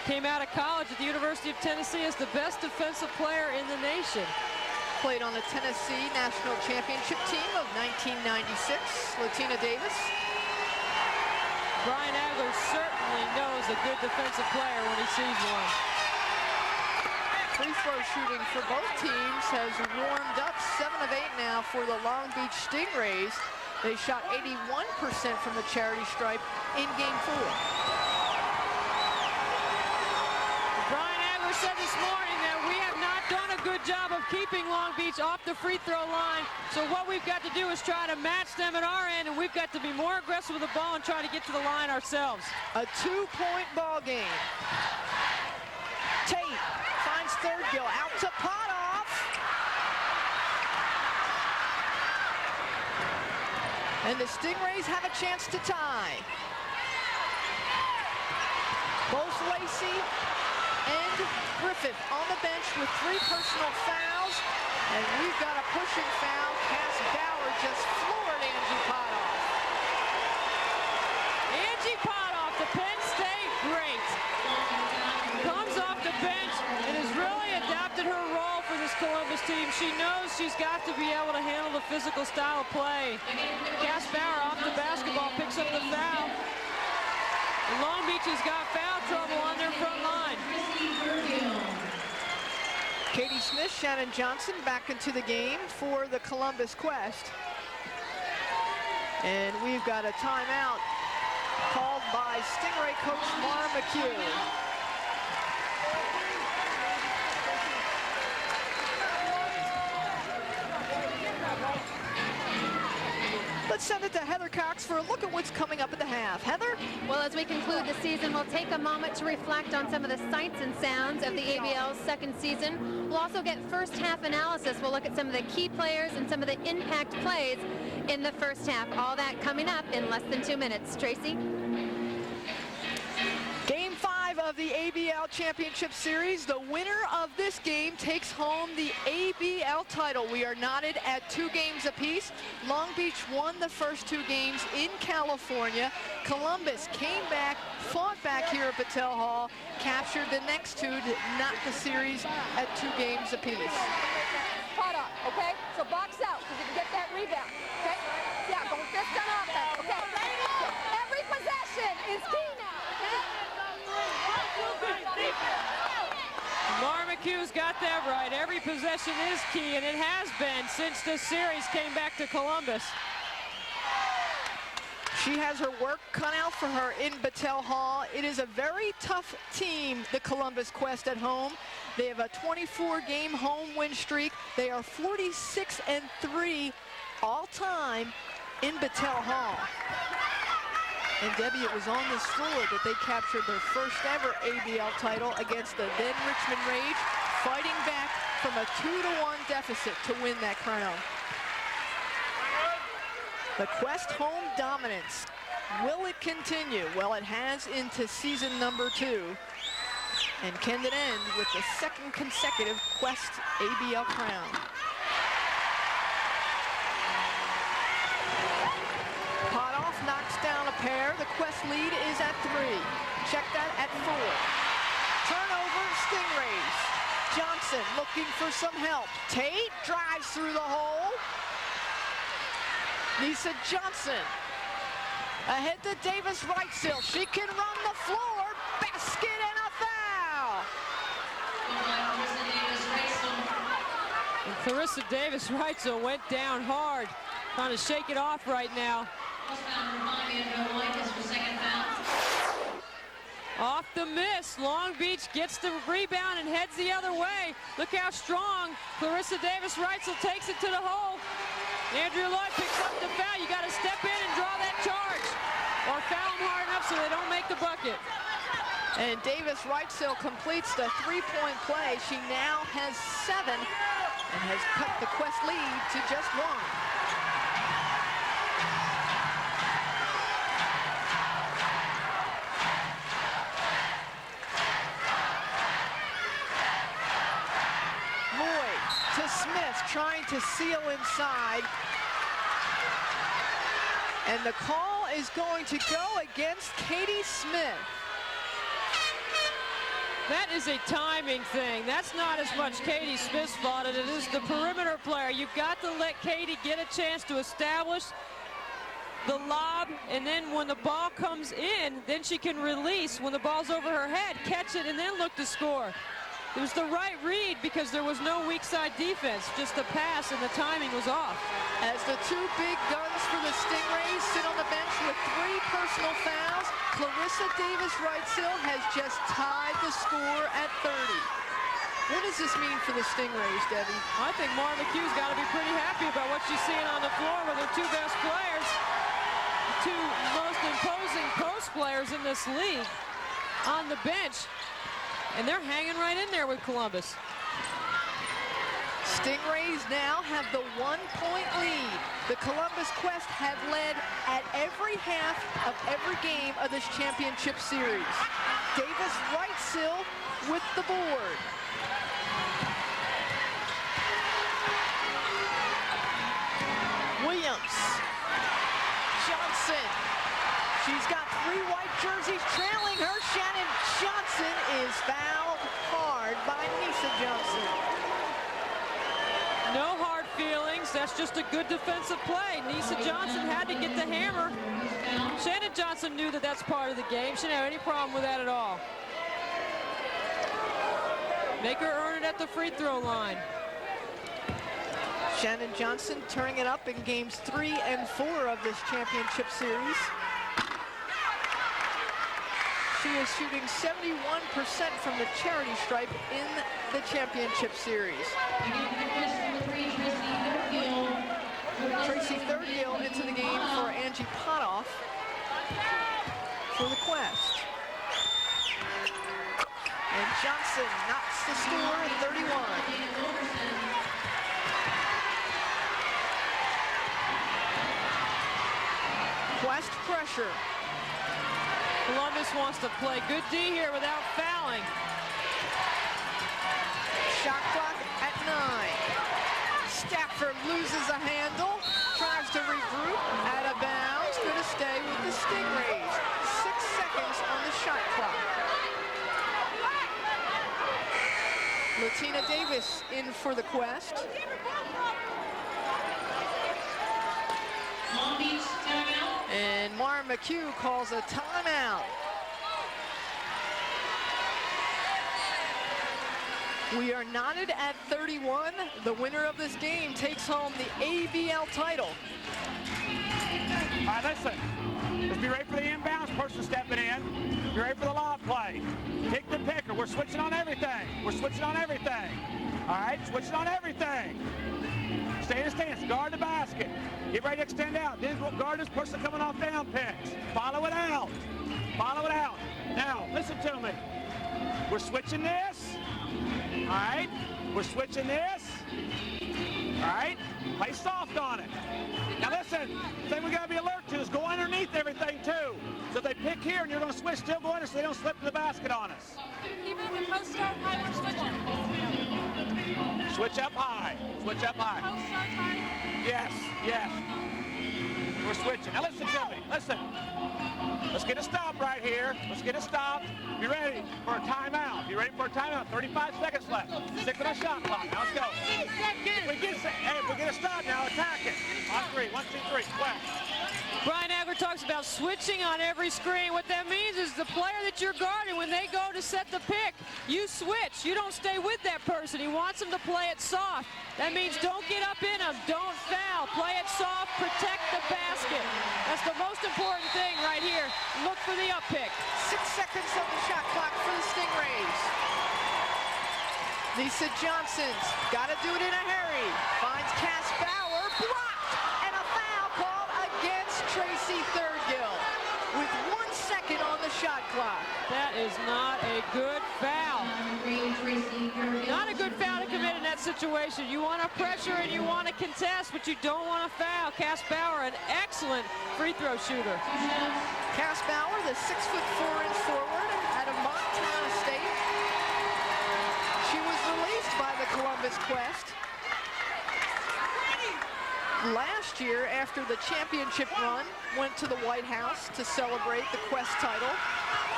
Came out of college at the University of Tennessee as the best defensive player in the nation. Played on the Tennessee National Championship team of 1996. Latina Davis. Brian Agler certainly knows a good defensive player when he sees one. Free throw shooting for both teams has warmed up. 7 of 8 now for the Long Beach Stingrays. They shot 81% from the charity stripe in game 4. Brian Agler said this morning that we have not done a good job of keeping Long Beach off the free throw line. So what we've got to do is try to match them at our end, and we've got to be more aggressive with the ball and try to get to the line ourselves. A 2-point ball game. Tate finds Third-Gill out to Potoff. And the Stingrays have a chance to tie. Both Lacey and Griffith on the bench with 3 personal fouls. And we've got a pushing foul. Cass Bauer just floored Angie Potoff. Angie Potoff, the Penn State great, comes off the bench and has really adapted her role for this Columbus team. She knows she's got to be able to handle the physical style of play. Cass Bauer off the basketball, picks up the foul. And Long Beach has got foul trouble on their front line. Katie Smith, Shannon Johnson back into the game for the Columbus Quest. And we've got a timeout called by Stingray coach Mara McHugh. Let's send it to Heather Cox for a look at what's coming up at the half. Heather? Well, as we conclude the season, we'll take a moment to reflect on some of the sights and sounds of the ABL's second season. We'll also get first half analysis. We'll look at some of the key players and some of the impact plays in the first half. All that coming up in less than 2 minutes. Tracy? Game 5 of the ABL Championship Series. The winner of this game takes home the ABL title. We are knotted at 2 games apiece. Long Beach won the first 2 games in California. Columbus came back, fought back here at Patel Hall, captured the next 2 to knot the series at 2 games apiece. Caught up, okay? So box out, because you can get that rebound, okay? Yeah, go fist on offense, okay? Every possession is key now, okay? Mara McHugh's got that right. Every possession is key, and it has been since this series came back to Columbus. She has her work cut out for her in Battelle Hall. It is a very tough team, the Columbus Quest at home. They have a 24-game home win streak. They are 46-3 all-time in Battelle Hall. And Debbie, it was on this floor that they captured their first ever ABL title against the then Richmond Rage, fighting back from a 2-1 deficit to win that crown. The Quest home dominance, will it continue? Well, it has into season number 2. And can it end with the second consecutive Quest ABL crown? Potoff knocks down a pair. The Quest lead is at 3. Check that at 4. Turnover, Stingrays. Johnson looking for some help. Tate drives through the hole. Lisa Johnson ahead to Davis Wrightstill. She can run the floor. Basket and a foul. And Clarissa Davis Wrightstill went down hard, trying to shake it off right now. Off the miss, Long Beach gets the rebound and heads the other way. Look how strong Clarissa Davis Wrightstill takes it to the hole. Andrea Lloyd picks up the foul. You got to step in and draw that charge, or foul them hard enough so they don't make the bucket. And Davis Wrightstill completes the 3-point play. She now has 7 and has cut the Quest lead to just 1. Smith trying to seal inside. And the call is going to go against Katie Smith. That is a timing thing. That's not as much Katie Smith's fault as it is the perimeter player. You've got to let Katie get a chance to establish the lob, and then when the ball comes in, then she can release when the ball's over her head, catch it, and then look to score. It was the right read because there was no weak side defense, just a pass, and the timing was off. As the two big guns for the Stingrays sit on the bench with 3 personal fouls, Clarissa Davis-Wrightsil has just tied the score at 30. What does this mean for the Stingrays, Debbie? I think Mara McHugh's got to be pretty happy about what she's seeing on the floor with her 2 best players, 2 most imposing post players in this league on the bench. And they're hanging right in there with Columbus. Stingrays now have the 1-point lead. The Columbus Quest have led at every half of every game of this championship series. Davis-Wrightsil with the board. Williams. Johnson. She's got 3 white jerseys trailing her. Shannon Johnson is fouled hard by Nisa Johnson. No hard feelings. That's just a good defensive play. Nisa Johnson had to get the hammer. Shannon Johnson knew that that's part of the game. She didn't have any problem with that at all. Make her earn it at the free throw line. Shannon Johnson turning it up in games 3 and 4 of this championship series. She is shooting 71% from the charity stripe in the championship series. Tracy Thurgill into the game for Angie Potoff for the Quest. And Johnson knocks the score at 31. Quest pressure. Columbus wants to play good D here without fouling. Shot clock at 9. Stafford loses a handle, tries to regroup, out of bounds, going to stay with the Stingrays. 6 seconds on the shot clock. Latina Davis in for the Quest. And Mara McHugh calls a timeout. We are knotted at 31. The winner of this game takes home the ABL title. All right, listen. Let's be ready for the inbounds person stepping in. Be ready for the lob play. Pick the picker. We're switching on everything. We're switching on everything. All right, switching on everything. Stay in the stance. Guard the basket. Get ready to extend out. Then guard this person coming off down picks. Follow it out. Follow it out. Now, listen to me. We're switching this. All right. We're switching this. All right. Play soft on it. Now, listen. The thing we got to be alert to is go underneath everything, too. So if they pick here and you're going to switch, still go under so they don't slip in the basket on us. Even the post start high, we're switching. Switch up high. Switch up high. Post start high. Yes, yes. We're switching. Now listen to me. Listen. Let's get a stop right here. Let's get a stop. Be ready for a timeout. Be ready for a timeout. 35 seconds left. Stick with our shot clock. Now let's go. If we get a stop now, attack it. On 3. 1, 2, 3. Quest. Brian Agler talks about switching on every screen. What that means is the player that you're guarding, when they go to set the pick, you switch. You don't stay with that person. He wants them to play it soft. That means don't get up in them. Don't foul. Play it soft. Protect the basket. That's the most important thing right here. Look for the up pick. 6 seconds on the shot clock for the Stingrays. Lisa Johnson's got to do it in a hurry. Finds Cass Bauer. Blocked. And a foul called against Tracy Thurgill with 1 second on the shot clock. That is not a good foul. Not a good foul to commit in that situation. You want to pressure and you want to contest, but you don't want to foul. Cass Bauer, an excellent free throw shooter. Cass Bauer, the 6'4" forward out of Montana State. She was released by the Columbus Quest. Last year, after the championship run, went to the White House to celebrate the Quest title.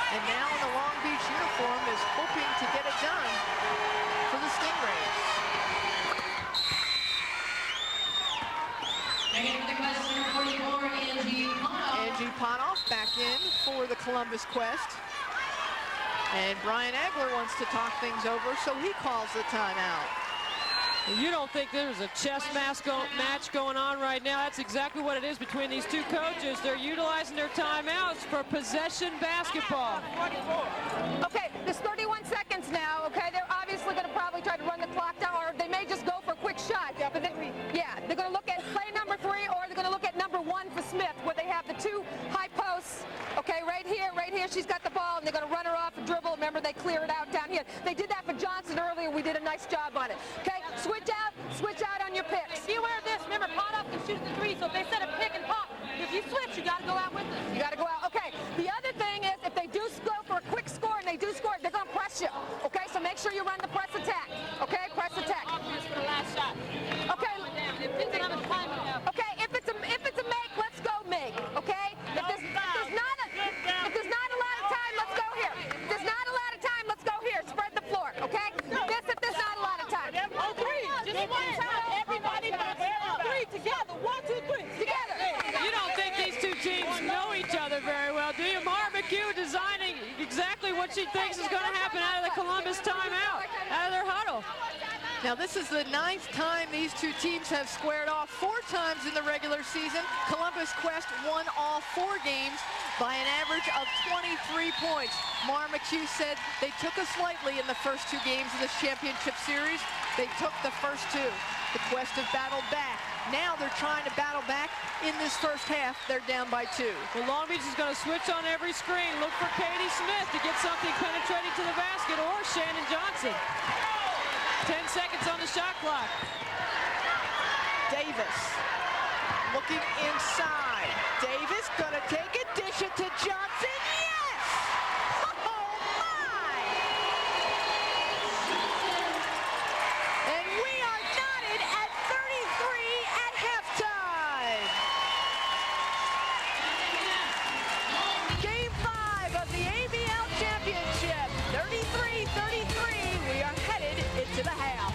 And now in the Long Beach uniform is hoping to get it done for the Stingrays. Angie Ponoff back in for the Columbus Quest. And Brian Egler wants to talk things over, so he calls the timeout. You don't think there's a chess match going on right now? That's exactly what it is between these two coaches. They're utilizing their timeouts for possession basketball. Okay, there's 31 seconds now, okay? They're obviously going to probably try to run the clock down, or they may just go for a quick shot. But they're going to look at play number 3, or they're going to look at number 1 for Smith, where they have the 2 high posts. Okay, right here, she's got the ball, and they're going to run her off and dribble. Remember, they clear it out down here. They did that for Johnson earlier. We did a nice job on it. Okay, switch out on your picks. Be aware of this. Remember, Ponoff can shoot the 3, so if they set a pick and pop, if you switch, you got to go out with them. You got to go out. Okay, the other thing is if they do go for a quick score and they do score, they're going to press you. Okay, so make sure you run the press attack. Okay, press attack. Offense for the last shot. Okay. Okay, if it's a make, let's go make. Okay? If there's not a lot of time, let's go here. If there's not a lot of time, let's go here. Spread the floor. Okay? If there's not a lot of time. Oh, 3. Just one time. Everybody 3 together. 1, 2, 3. Together. You don't think these two teams know each other very well, do you? Mara McHugh designing exactly what she thinks is going to happen out of the Columbus timeout, out of their huddle. Now this is the 9th time these two teams have squared off. 4 times in the regular season. Columbus Quest won all 4 games by an average of 23 points. Mara McHugh said they took us lightly in the first 2 games of this championship series. They took the first 2. The Quest have battled back. Now they're trying to battle back in this first half. They're down by 2. Well, Long Beach is going to switch on every screen. Look for Katie Smith to get something penetrating to the basket, or Shannon Johnson. 10 seconds on the shot clock. Davis looking inside. Davis gonna take it, dish it to Johnson. Yes! Oh my! And we are knotted at 33 at halftime. Game 5 of the ABL Championship. 33-33. We are headed into the half.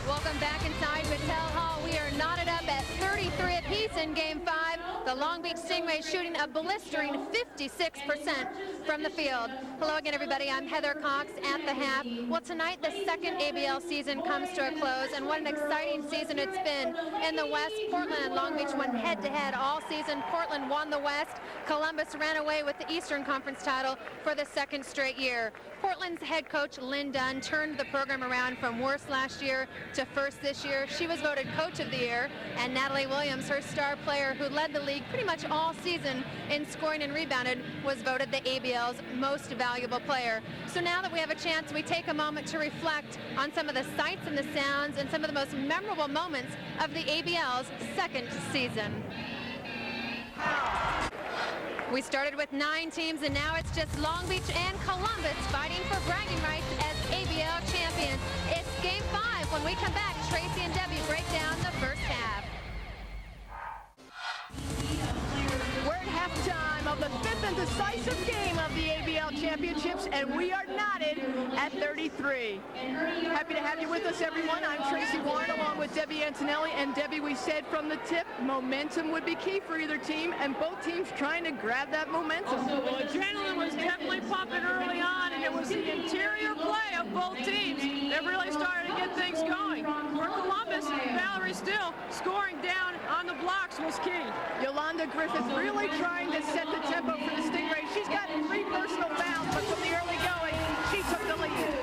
Welcome back inside Battelle Hall. We are knotted up at 33 apiece in Game 5. The Long Beach Stingrays shooting a blistering 56% from the field. Hello again, everybody. I'm Heather Cox at the half. Well, tonight the second ABL season comes to a close, and what an exciting season it's been in the West. Portland and Long Beach went head-to-head all season. Portland won the West. Columbus ran away with the Eastern Conference title for the 2nd straight year. Portland's head coach, Lynn Dunn, turned the program around from worst last year to first this year. She was voted Coach of the Year, and Natalie Williams, her star player who led the league pretty much all season in scoring and rebounded, was voted the ABL's most valuable player. So now that we have a chance, we take a moment to reflect on some of the sights and the sounds and some of the most memorable moments of the ABL's 2nd season. We started with 9 teams, and now it's just Long Beach and Columbus fighting for bragging rights as ABL champions. It's Game 5. When we come back, Tracy and Debbie break down the first half. We're at halftime of the 5th and decisive game of the ABL Championships, and we are knotted at 33. Happy to have you with us, everyone. I'm Tracy Warren along with Debbie Antonelli. And Debbie, we said from the tip, momentum would be key for either team, and both teams trying to grab that momentum. Well, adrenaline was definitely pumping early on, and it was the interior play of both teams that really started to get things going. For Columbus, Valerie Still scoring down on the blocks was key. Yolanda Griffith really trying to set the tempo for the Stingrays. She's got 3 personal fouls, but from the early going, she took the lead.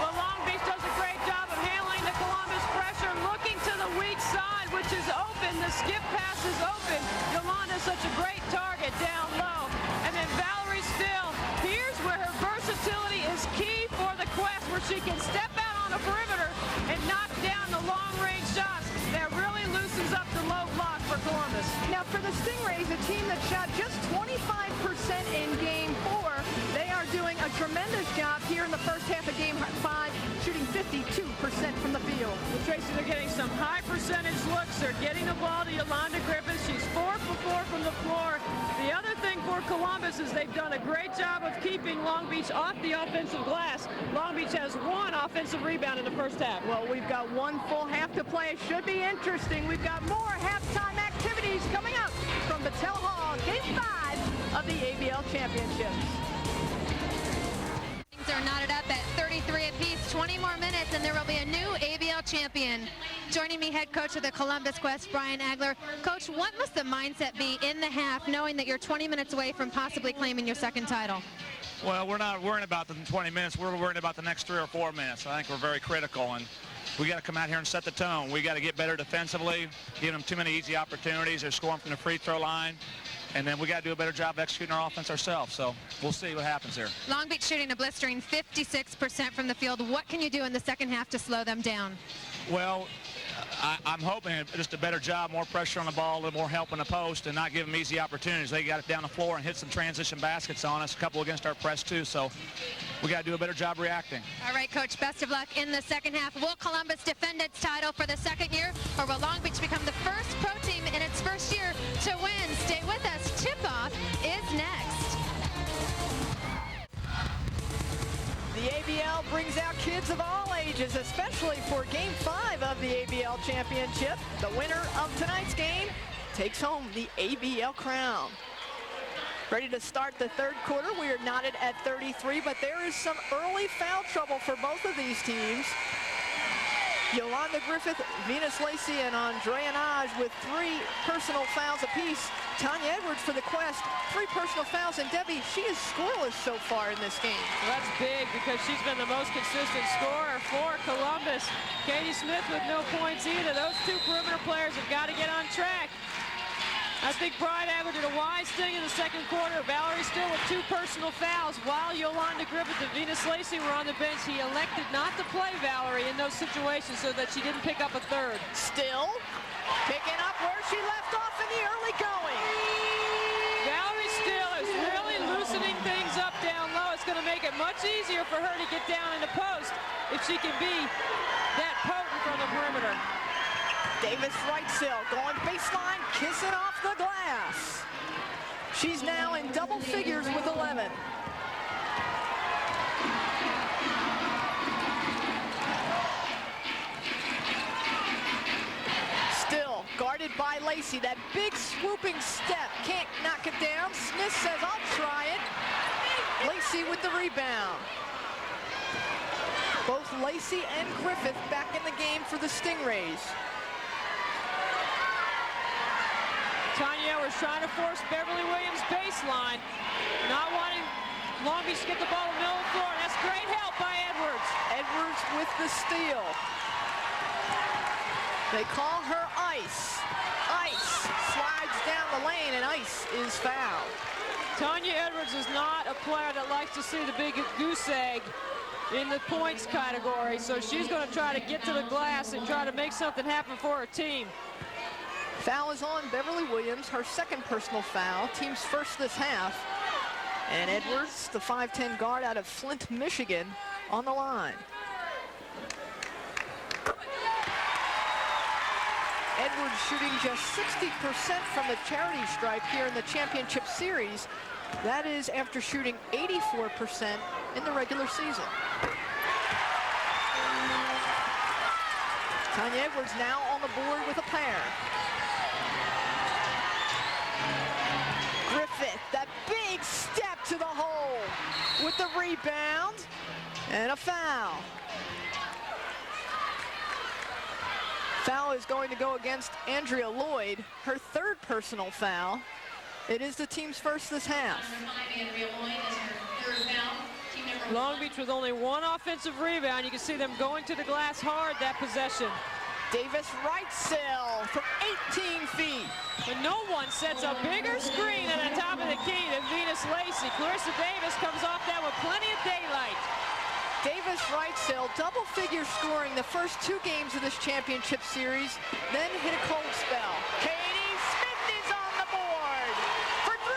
Well, Long Beach does a great job of handling the Columbus pressure, looking to the weak side, which is open. The skip pass is open. Yolanda's such a great target down low. And then Valerie Still, here's where her versatility is key for the Quest, where she can step out on the perimeter and knock down the long-range shots. That really loosens up the low block for Columbus. Now for the Stingrays, a team that shot just 25% in Game 4, they are doing a tremendous job here in the first half of Game 5, shooting 52% from the field. Well, Tracy, they're getting some high percentage looks. They're getting the ball to Yolanda Griffith. She's 4 for from the floor. The other thing for Columbus is they've done a great job of keeping Long Beach off the offensive glass. Long Beach has 1 offensive rebound in the first half. Well, we've got 1 full half to play. It should be interesting. We've got more halftime activities coming up from Battelle Hall, Game 5 of the ABL Championships. Things are knotted up at 33 apiece. 20 more minutes and there will be a new ABL champion. Joining me, head coach of the Columbus Quest, Brian Agler. Coach, what must the mindset be in the half, knowing that you're 20 minutes away from possibly claiming your second title? Well, we're not worrying about the 20 minutes. We're worrying about the next 3 or 4 minutes. I think we're very critical, and we got to come out here and set the tone. We got to get better defensively, giving them too many easy opportunities. They're scoring from the free throw line. And then we got to do a better job executing our offense ourselves. So we'll see what happens here. Long Beach shooting a blistering 56% from the field. What can you do in the second half to slow them down? Well, I'm hoping just a better job, more pressure on the ball, a little more help in the post, and not give them easy opportunities. They got it down the floor and hit some transition baskets on us, a couple against our press too. So we got to do a better job reacting. All right, Coach, best of luck in the second half. Will Columbus defend its title for the second year, or will Long Beach become the first pro team in its first year to win? Stay with us. Tip-off is next. The ABL brings out kids of all ages, especially for Game 5 of the ABL Championship. The winner of tonight's game takes home the ABL crown. Ready to start the third quarter. We are knotted at 33, but there is some early foul trouble for both of these teams. Yolanda Griffith, Venus Lacey, and Andrea Naj with 3 personal fouls apiece. Tanya Edwards for the Quest, 3 personal fouls, and Debbie, she is scoreless so far in this game. Well, that's big because she's been the most consistent scorer for Columbus. Katie Smith with no points either. Those 2 perimeter players have got to get on track. I think Brian Agler did a wise thing in the second quarter. Valerie still with 2 personal fouls. While Yolanda Griffith and Venus Lacey were on the bench, he elected not to play Valerie in those situations so that she didn't pick up a third. Still picking up where she left off in the early going. Valerie Still is really loosening things up down low. It's going to make it much easier for her to get down in the post if she can be that potent from the perimeter. Davis Wrightsill going baseline, kissing off the glass. She's now in double figures with 11. Still guarded by Lacey. That big swooping step. Can't knock it down. Smith says, I'll try it. Lacey with the rebound. Both Lacey and Griffith back in the game for the Stingrays. Tanya was trying to force Beverly Williams baseline, not wanting Long Beach to get the ball in the middle of the floor. That's great help by Edwards. Edwards with the steal. They call her Ice. Ice slides down the lane, and Ice is fouled. Tanya Edwards is not a player that likes to see the big goose egg in the points category, so she's going to try to get to the glass and try to make something happen for her team. Foul is on Beverly Williams, her second personal foul, team's first this half. And Edwards, the 5'10 guard out of Flint, Michigan, on the line. Edwards shooting just 60% from the charity stripe here in the championship series. That is after shooting 84% in the regular season. Tanya Edwards now on the board with a pair. Griffith, that big step to the hole with the rebound and a foul. Foul is going to go against Andrea Lloyd, her 3rd personal foul. It is the team's first this half. Long Beach with only 1 offensive rebound. You can see them going to the glass hard that possession. Davis Wrightsill from 18 feet. But no one sets a bigger screen at the top of the key than Venus Lacey. Clarissa Davis comes off that with plenty of daylight. Davis Wrightsill, double figure scoring the first 2 games of this championship series, then hit a cold spell. Katie Smith is on the board for 3.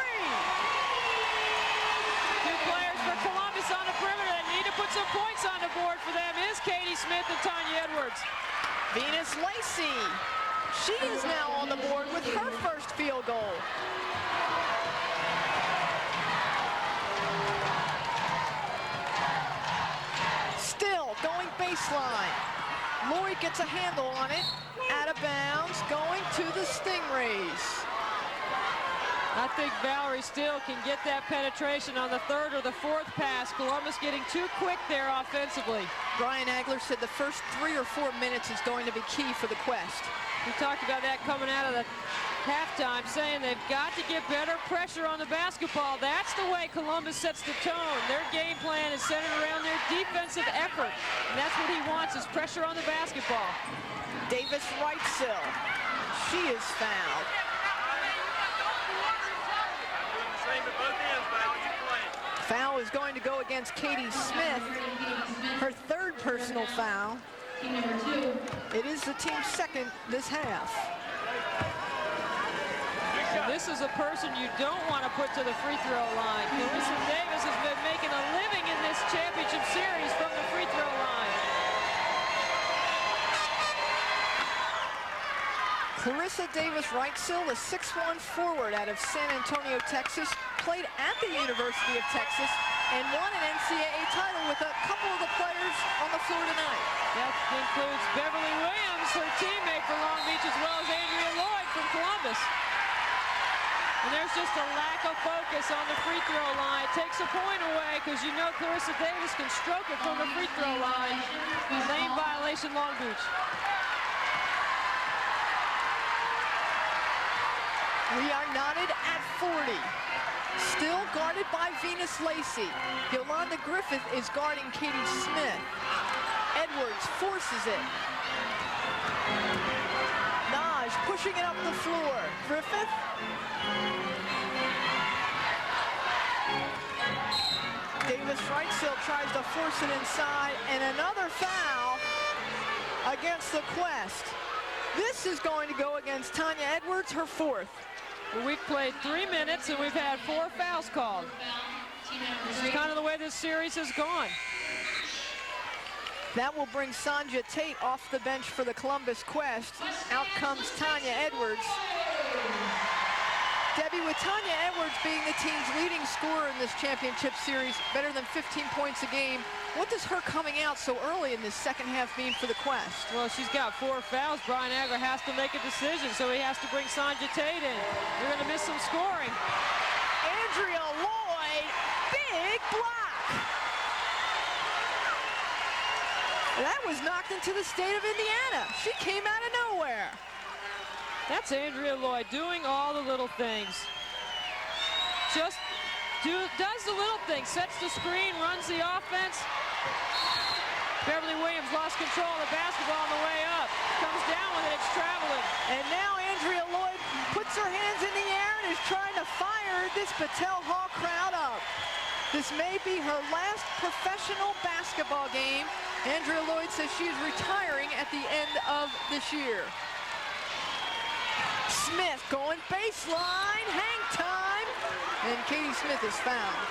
2 players for Columbus on the perimeter that need to put some points on the board for them is Katie Smith and Tanya Edwards. Venus Lacey She is now on the board with her first field goal. Still going baseline. Lloyd gets a handle on it. Out of bounds, going to the Stingrays. I think Valerie Steele can get that penetration on the third or the fourth pass. Columbus getting too quick there offensively. Brian Agler said the first 3 or 4 minutes is going to be key for the Quest. We talked about that coming out of the halftime, saying they've got to get better pressure on the basketball. That's the way Columbus sets the tone. Their game plan is centered around their defensive effort. And that's what he wants, is pressure on the basketball. Davis Wrightsil. She is fouled. Foul is going to go against Katie Smith. Her third personal foul. It is the team's second this half. And this is a person you don't want to put to the free throw line. Clarissa Davis has been making a living in this championship series from the free throw line. Clarissa Davis Wrightsil, a 6'1" forward out of San Antonio, Texas, played at the University of Texas and won an NCAA title with a couple of the players on the floor tonight. That includes Beverly Williams, her teammate for Long Beach, as well as Andrea Lloyd from Columbus. And there's just a lack of focus on the free throw line. Takes a point away because you know Clarissa Davis can stroke it from the free throw line. Lane violation, Long Beach. We are knotted at 40. Still guarded by Venus Lacey. Yolanda Griffith is guarding Katie Smith. Edwards forces it. Naj pushing it up the floor. Griffith. Davis Wrightsil tries to force it inside, and another foul against the Quest. This is going to go against Tanya Edwards, her fourth. Well, we've played 3 minutes and we've had 4 fouls called. This is kind of the way this series has gone. That will bring Sonja Tate off the bench for the Columbus Quest. Out comes Tanya Edwards. Debbie, with Tanya Edwards being the team's leading scorer in this championship series, better than 15 points a game, what does her coming out so early in this second half mean for the Quest? Well, she's got 4 fouls. Brian Agler has to make a decision, so he has to bring Sonja Tate in. You're going to miss some scoring. Andrea Lloyd, big block. That was knocked into the state of Indiana. She came out of nowhere. That's Andrea Lloyd doing all the little things. Just does the little things, sets the screen, runs the offense. Beverly Williams lost control of the basketball on the way up. Comes down with it, it's traveling. And now Andrea Lloyd puts her hands in the air and is trying to fire this Patel Hall crowd up. This may be her last professional basketball game. Andrea Lloyd says she is retiring at the end of this year. Smith going baseline, hang time, and Katie Smith is fouled.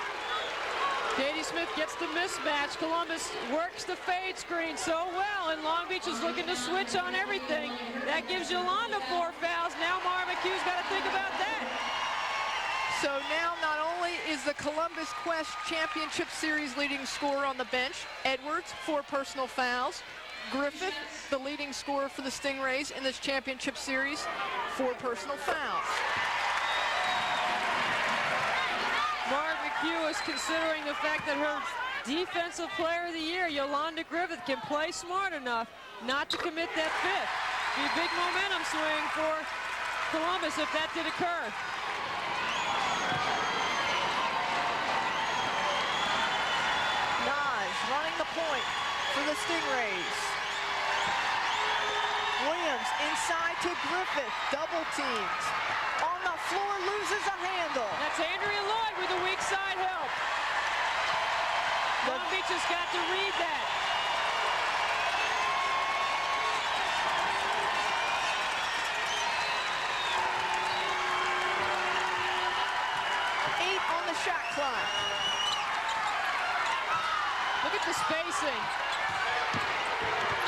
Katie Smith gets the mismatch. Columbus works the fade screen so well, and Long Beach is looking to switch on everything. That gives Yolanda 4 fouls. Now Mara McHugh's got to think about that. So now not only is the Columbus Quest Championship Series leading scorer on the bench, Edwards, 4 personal fouls. Griffith, the leading scorer for the Stingrays in this championship series, 4 personal fouls. Mara McHugh is considering the fact that her Defensive Player of the Year, Yolanda Griffith, can play smart enough not to commit that 5th. Be a big momentum swing for Columbus if that did occur. Naj running the point for the Stingrays. Williams inside to Griffith, double teamed. On the floor, loses a handle. That's Andrea Lloyd with a weak side help. Long Beach has got to read that. On the shot clock. Look at the spacing.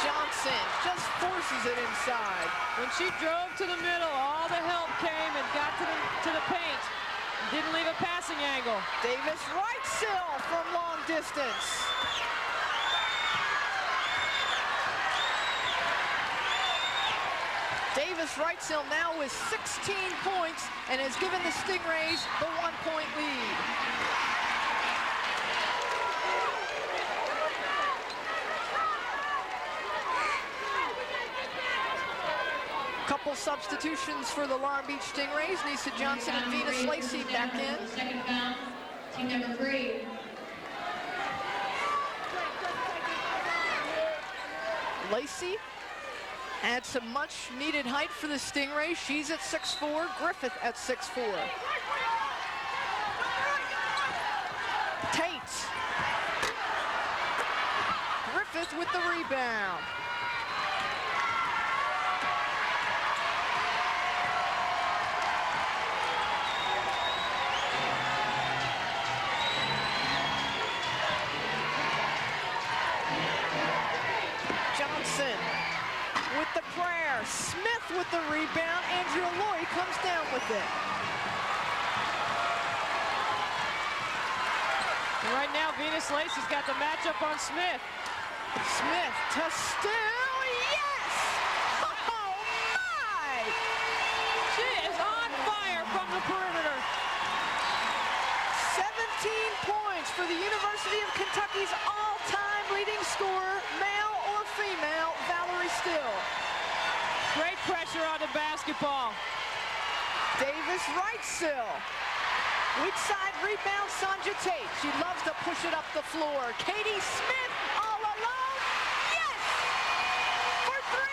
Johnson just forces forces it inside. When she drove to the middle, all the help came and got to the paint. Didn't leave a passing angle. Davis Wrightsil from long distance. Davis Wrightsil now with 16 points and has given the Stingrays the 1-point lead. Couple substitutions for the Long Beach Stingrays. Nisa Johnson and Venus Lacey back in. Second foul, team number 3. Lacey adds some much needed height for the Stingrays. She's at 6'4", Griffith at 6'4". Tate. Griffith with the rebound. Johnson with the prayer. Smith with the rebound. Andrea Loy comes down with it. And right now, Venus Lacey's got the matchup on Smith. Smith to Still. Yes! Oh, my! She is on fire from the perimeter. 17 points for the University of Kentucky's all-time leading scorer, male or female, Valerie Still. Great pressure on the basketball. Davis Wrightsil. Weak side rebound, Sonja Tate. She loves to push it up the floor. Katie Smith all alone. Yes! For 3!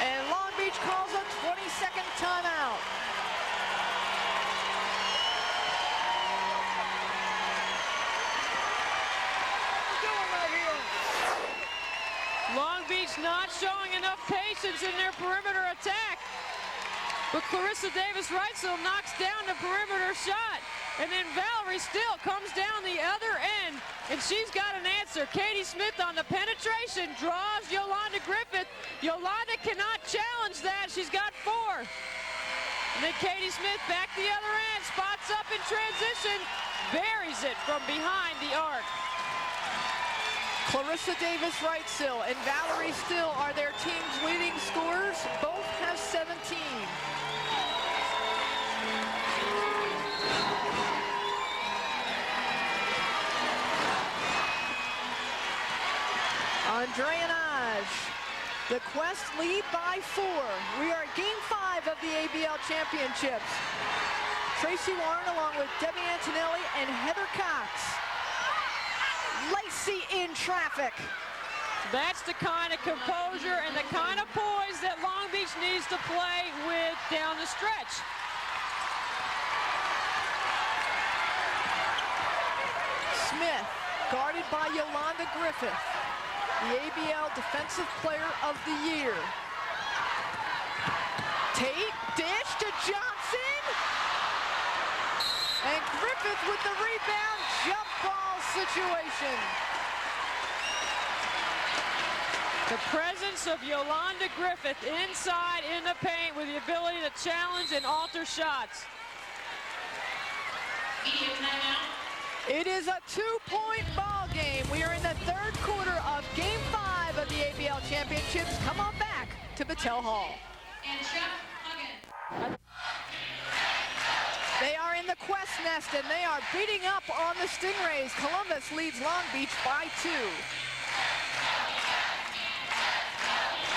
And Long Beach calls a 20-second timeout. Long Beach not showing enough patience in their perimeter attack. But Clarissa Davis Wrightsil knocks down the perimeter shot. And then Valerie Still comes down the other end, and she's got an answer. Katie Smith on the penetration draws Yolanda Griffith. Yolanda cannot challenge that. She's got 4. And then Katie Smith back the other end, spots up in transition, buries it from behind the arc. Clarissa Davis Wrightsil and Valerie Still are their team's leading scorers. Both have 17. Andreanage. The Quest lead by 4. We are at Game 5 of the ABL Championships. Tracy Warren along with Debbie Antonelli and Heather Cox. Lacey in traffic. That's the kind of composure and the kind of poise that Long Beach needs to play with down the stretch. Smith, guarded by Yolanda Griffith, the ABL Defensive Player of the Year. Tate, dish to Johnson. And Griffith with the rebound, jump ball situation. The presence of Yolanda Griffith inside in the paint with the ability to challenge and alter shots. It is a 2-point ball game. We are in the 3rd quarter of Game 5 of the ABL Championships. Come on back to Battelle Hall. They are in the Quest nest, and they are beating up on the Stingrays. Columbus leads Long Beach by 2.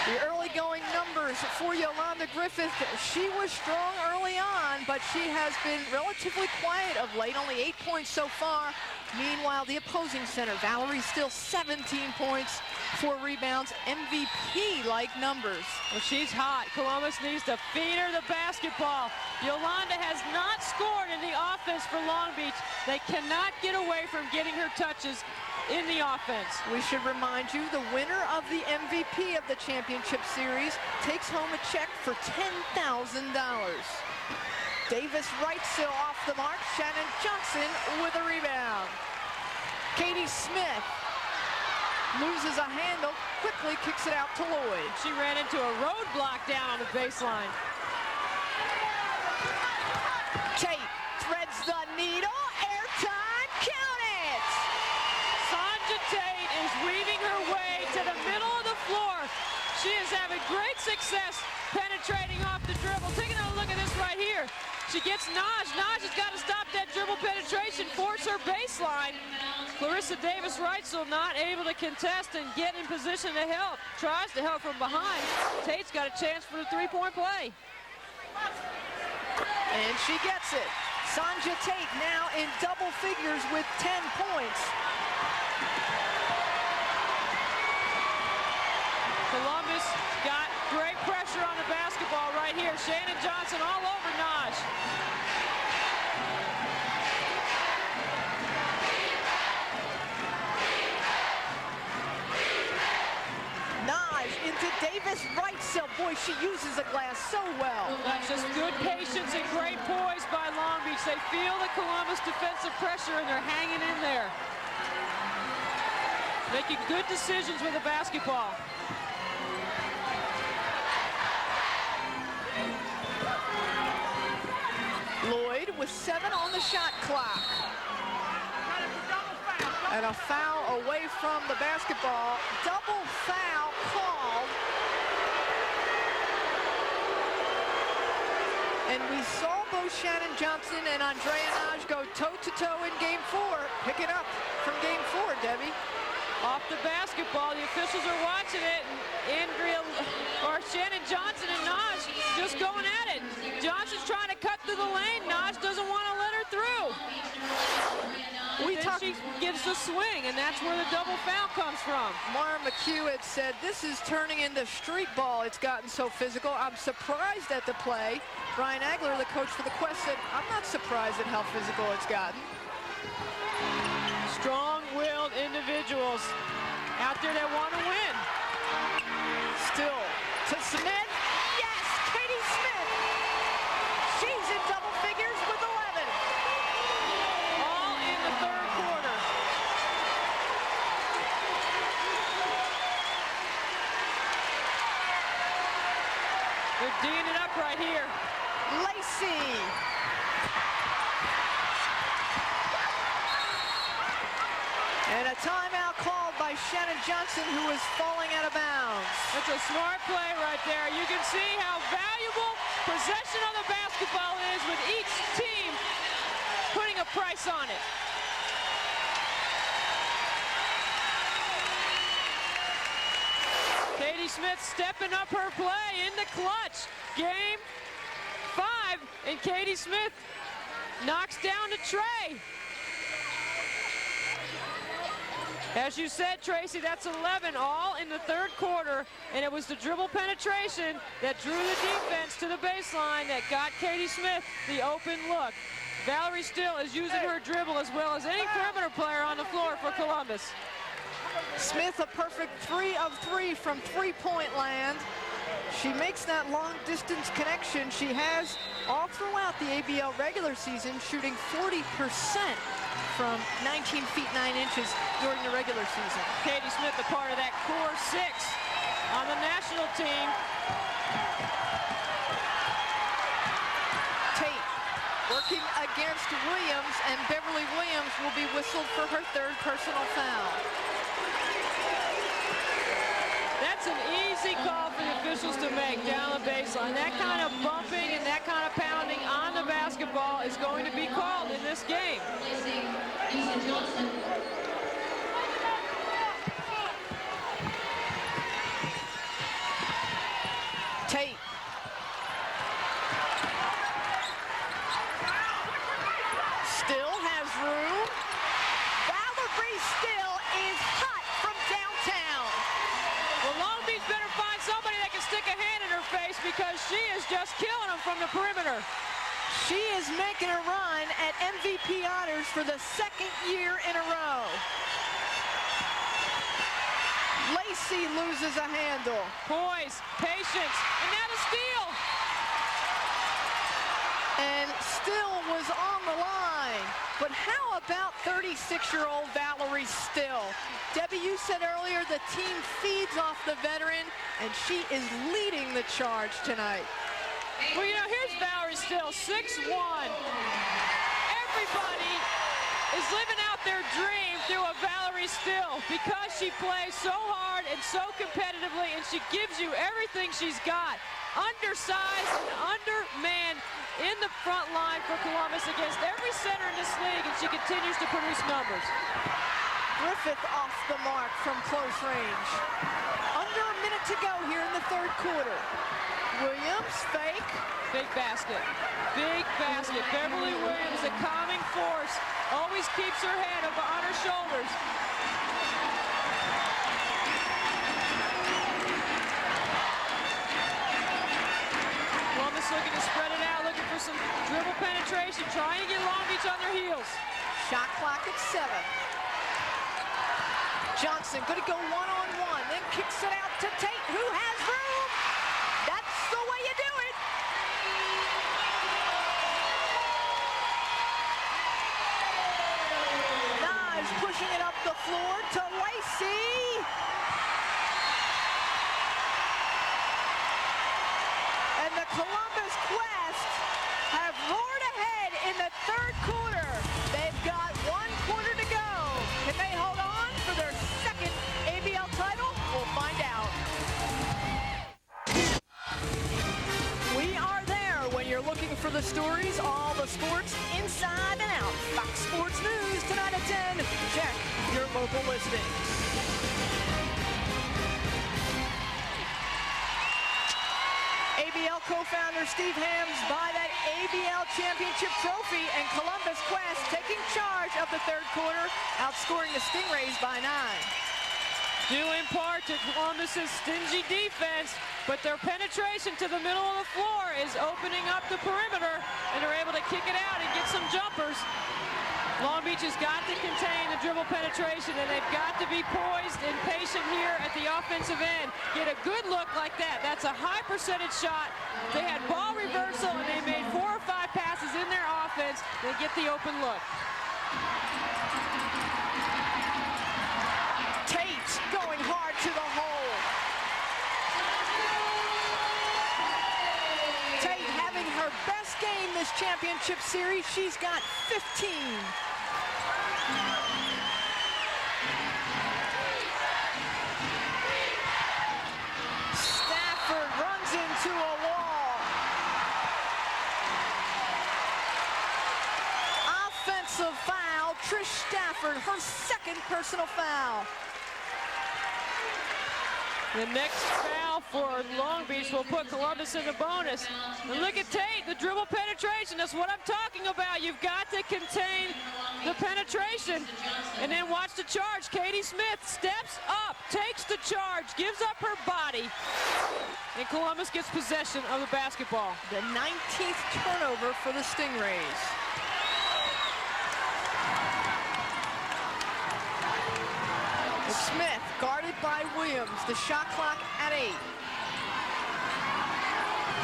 The early going numbers for Yolanda Griffith. She was strong early on, but she has been relatively quiet of late, only 8 points so far. Meanwhile, the opposing center, Valerie Still, 17 points, 4 rebounds, MVP-like numbers. Well, she's hot. Columbus needs to feed her the basketball. Yolanda has not scored in the offense for Long Beach. They cannot get away from getting her touches. in the offense. We should remind you, the winner of the MVP of the championship series takes home a check for $10,000. Davis Wrightstill off the mark. Shannon Johnson with a rebound. Katie Smith loses a handle, quickly kicks it out to Lloyd. She ran into a roadblock down on the baseline. Tate threads the needle, airtime, count it! Sanja Tate is weaving her way to the middle of the floor. She is having great success penetrating off the dribble. Take another look at this right here. She gets Naj. Naj has got to stop that dribble penetration, force her baseline. Clarissa Davis Wrightstill not able to contest and get in position to help. Tries to help from behind. Tate's got a chance for the three-point play. And she gets it. Sanja Tate now in double figures with 10 points. Columbus got great pressure on the basketball right here. Shannon Johnson all over Naj. Naj into Davis Wrightstill. Boy, she uses the glass so well. That's just good patience and great poise by Long Beach. They feel the Columbus defensive pressure and they're hanging in there. Making good decisions with the basketball. Lloyd with 7 on the shot clock. And a foul away from the basketball. Double foul called. And we saw both Shannon Johnson and Andrea Naj go toe-to-toe in Game 4. Pick it up from Game 4, Debbie. Off the basketball, the officials are watching it. And Shannon Johnson and Naj just going at it. Johnson's trying to cut through the lane. Naj doesn't want to let her through. She gives the swing, and that's where the double foul comes from. Mara McHugh had said, this is turning into street ball. It's gotten so physical. I'm surprised at the play. Brian Agler, the coach for the Quest, said, I'm not surprised at how physical it's gotten. Strong-willed individuals out there that want to win. Still to Smith. Yes, Katie Smith. She's in double figures with 11. All in the third quarter. They're D'ing it up right here. Lacey. And a timeout called by Shannon Johnson, who is falling out of bounds. That's a smart play right there. You can see how valuable possession of the basketball is with each team putting a price on it. Katie Smith stepping up her play in the clutch. Game 5, and Katie Smith knocks down the tray. As you said, Tracy, that's 11 all in the third quarter, and it was the dribble penetration that drew the defense to the baseline that got Katie Smith the open look. Valerie Still is using her dribble as well as any perimeter player on the floor for Columbus. Smith a perfect 3 of 3 from three-point land. She makes that long-distance connection she has all throughout the ABL regular season, shooting 40% from 19 feet 9 inches during the regular season. Katie Smith, a part of that core 6 on the national team. Tate working against Williams, and Beverly Williams will be whistled for her 3rd personal foul. That's an easy call for the officials to make down the baseline. That kind of bumping and that kind of pounding on the basketball is going to be called in this game. Tate. Still has room. Valerie Still is hot from downtown. Well, Long Beach better find somebody that can stick a hand in her face, because she is just killing them from the perimeter. She is making a run at MVP honors for the 2nd year in a row. Lacey loses a handle. Poise, patience, and now the steal. And Still was on the line. But how about 36-year-old Valerie Still? Debbie, you said earlier the team feeds off the veteran, and she is leading the charge tonight. Well, you know, here's Valerie Still, 6'1". Everybody is living out their dream through a Valerie Still because she plays so hard and so competitively, and she gives you everything she's got. Undersized and undermanned in the front line for Columbus against every center in this league, and she continues to produce numbers. Griffith off the mark from close range. Under a minute to go here in the third quarter. Williams, fake. Big basket. Big basket. Beverly Williams, a calming force. Always keeps her head up on her shoulders. Columbus looking to spread it out, looking for some dribble penetration, trying to get Long Beach on their heels. Shot clock at 7. Johnson going to go one-on-one, then kicks it out to Tate, who has room. That's the way you do it. Knives pushing it up the floor to Lacey. And the Columbus Quest have roared ahead in the third quarter. They've got 1 quarter to go. Can they hold on for their second ABL title? We'll find out. We are there when you're looking for the stories, all the sports inside and out. Fox Sports News tonight at 10. Check your local listings. ABL co-founder Steve Hams by that ABL championship trophy, and Columbus Quest taking charge of the third quarter, outscoring the Stingrays by 9. Due in part to Columbus's stingy defense, but their penetration to the middle of the floor is opening up the perimeter, and they're able to kick it out and get some jumpers. Long Beach has got to contain the dribble penetration, and they've got to be poised and patient here at the offensive end. Get a good look like that. That's a high percentage shot. They had ball reversal, and they made 4 or 5 passes in their offense. They get the open look. Tate going hard to the hole. Tate having her best game this championship series. She's got 15. Stafford runs into a wall. Offensive foul. Trish Stafford, her second personal foul. The next foul for Long Beach will put Columbus in the bonus. And look at Tate, the dribble penetration. That's what I'm talking about. You've got to contain the penetration. And then watch the charge. Katie Smith steps up, takes the charge, gives up her body. And Columbus gets possession of the basketball. The 19th turnover for the Stingrays. Smith guarded by Williams. The shot clock at 8.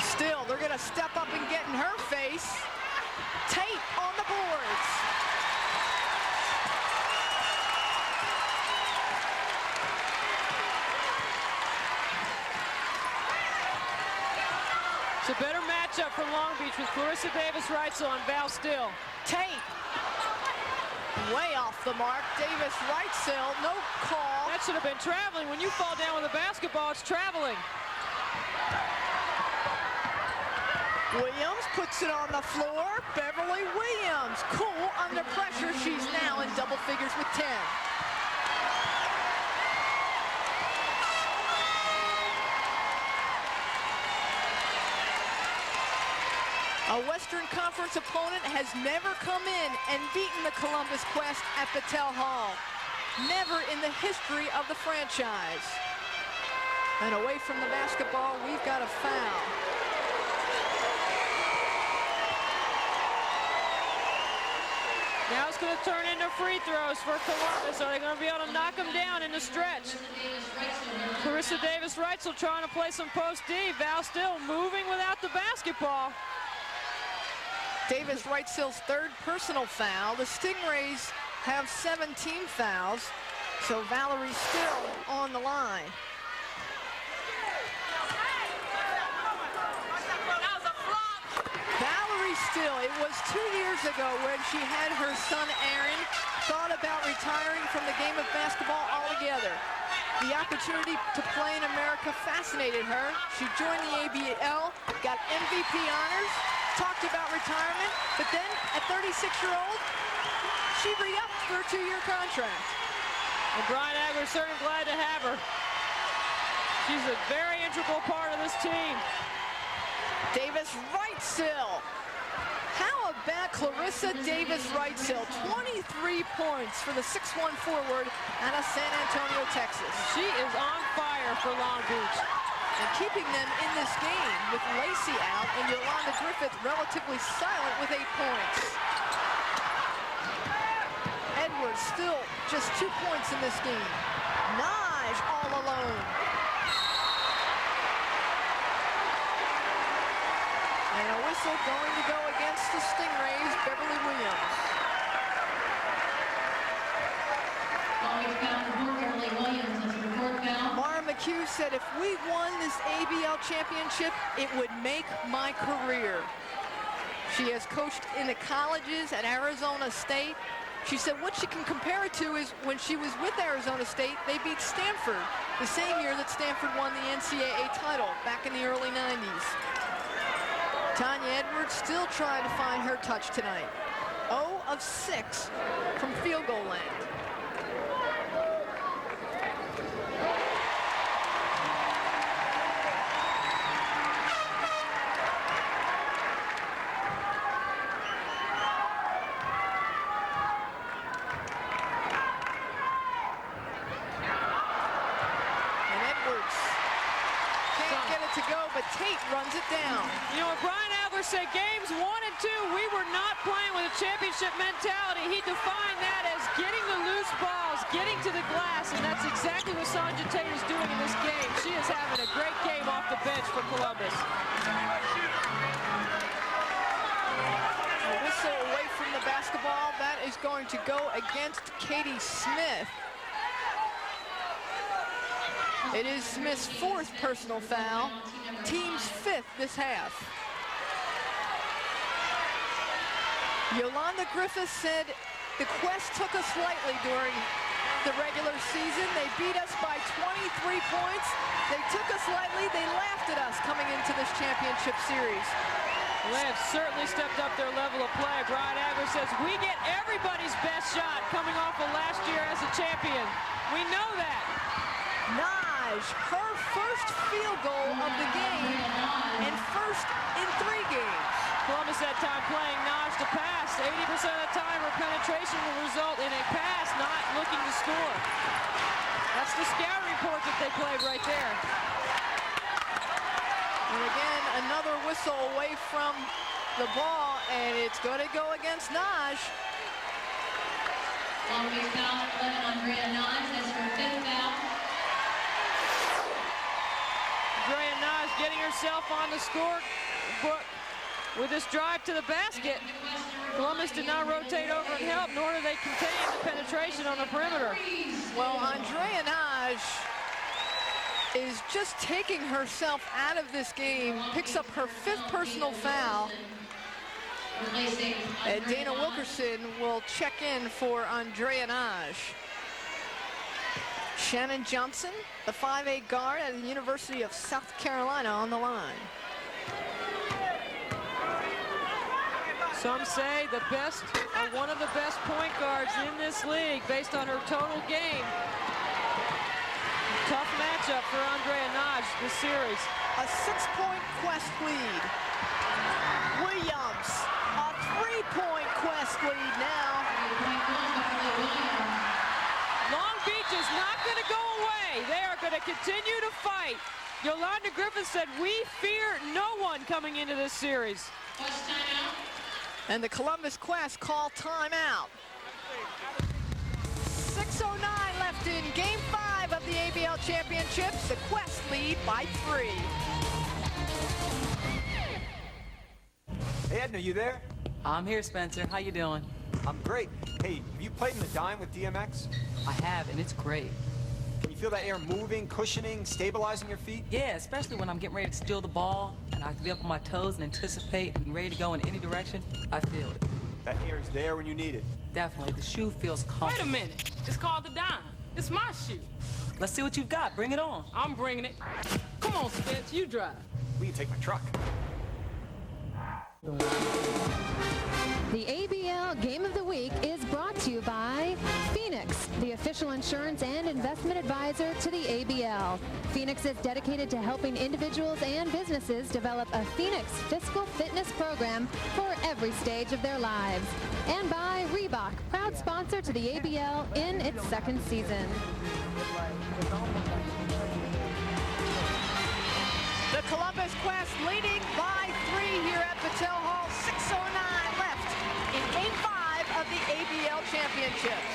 Still, they're going to step up and get in her face. Tate on the boards. It's a better matchup for Long Beach with Clarissa Davis-Reitzel and Val Still. Tate. Way off the mark. Davis-Reitzel, no call. That should have been traveling. When you fall down with a basketball, it's traveling. Williams puts it on the floor. Beverly Williams, cool under pressure. She's now in double figures with 10. A Western Conference opponent has never come in and beaten the Columbus Quest at Battelle Hall. Never in the history of the franchise. And away from the basketball, we've got a foul. Now it's going to turn into free throws for Columbus. Are they going to be able to knock them down in the stretch? Clarissa Davis-Reitzel trying to play some post D. Val still moving without the basketball. Davis-Reitzel's third personal foul. The Stingrays have 17 fouls, so Valerie's still on the line. Valerie Still, it was 2 years ago when she had her son Aaron, thought about retiring from the game of basketball altogether. The opportunity to play in America fascinated her. She joined the ABL, got MVP honors, talked about retirement, but then at 36-year-old, she re-upped for a 2-year contract. And Brian Agler's certainly glad to have her. She's a very integral part of this team. Davis-Reitzel. How about Clarissa Davis-Reitzel? 23 points for the 6'1" forward out of San Antonio, Texas. She is on fire for Long Beach. And keeping them in this game with Lacey out and Yolanda Griffith relatively silent with 8 points. Edwards still just 2 points in this game. Naj all alone. And a whistle going to go against the Stingrays, Beverly Williams. Mara McHugh said, if we won this ABL championship, it would make my career. She has coached in the colleges at Arizona State. She said what she can compare it to is when she was with Arizona State, they beat Stanford the same year that Stanford won the NCAA title back in the early 90s. Tanya Edwards still trying to find her touch tonight. 0 of 6 from field goal land. And Edwards can't get it to go, but Tate runs it down. You know, Brian Agler said games 1 and 2, we were not playing with a championship mentality. He defined that as getting the loose balls, getting to the glass, and that's exactly what Sanja Tate is doing in this game. She is having a great game off the bench for Columbus. A whistle away from the basketball. That is going to go against Katie Smith. It is Smith's 4th personal foul, team's 5th this half. Yolanda Griffith said the Quest took us lightly during the regular season. They beat us by 23 points. They took us lightly. They laughed at us coming into this championship series. Well, they have certainly stepped up their level of play. Brian Agler says we get everybody's best shot coming off of last year as a champion. We know that. Naj, her first field goal of the game and first in 3 games. Columbus that time playing Naj to pass. 80% of the time her penetration will result in a pass, not looking to score. That's the scouting report that they played right there. And again, another whistle away from the ball, and it's going to go against Naj. Long Beach foul, 11 Andrea Naj. That's her 5th foul. Andrea Naj getting herself on the scorebook with this drive to the basket. Columbus did not rotate over and help, nor did they contain the penetration on the perimeter. Well, Andrea Naj is just taking herself out of this game, picks up her 5th personal foul. And Dana Wilkerson will check in for Andrea Naj. Shannon Johnson, the 5'8" guard at the University of South Carolina, on the line. Some say the best, or one of the best point guards in this league based on her total game. Tough matchup for Andrea Naj this series. A 6-point Quest lead. Williams, a 3-point Quest lead now. Long Beach is not going to go away. They are going to continue to fight. Yolanda Griffith said, we fear no one coming into this series. And the Columbus Quest call timeout. 6:09 left in Game 5 of the ABL Championships. The Quest lead by 3. Hey, Edna, you there? I'm here, Spencer. How you doing? I'm great. Hey, have you played in the dime with DMX? I have, and it's great. Can you feel that air moving, cushioning, stabilizing your feet? Yeah, especially when I'm getting ready to steal the ball, and I have to be up on my toes and anticipate and ready to go in any direction. I feel it. That air is there when you need it. Definitely. The shoe feels comfortable. Wait a minute. It's called the dime. It's my shoe. Let's see what you've got. Bring it on. I'm bringing it. Come on, Spence. You drive. We can take my truck. The ABL Game of the Week is brought to you by Phoenix, the official insurance and investment advisor to the ABL. Phoenix is dedicated to helping individuals and businesses develop a Phoenix fiscal fitness program for every stage of their lives. And by Reebok, proud sponsor to the ABL in its second season. The Columbus Quest leading by 3 here at Patel Hall. 6:09 left in Game 5 of the ABL Championships.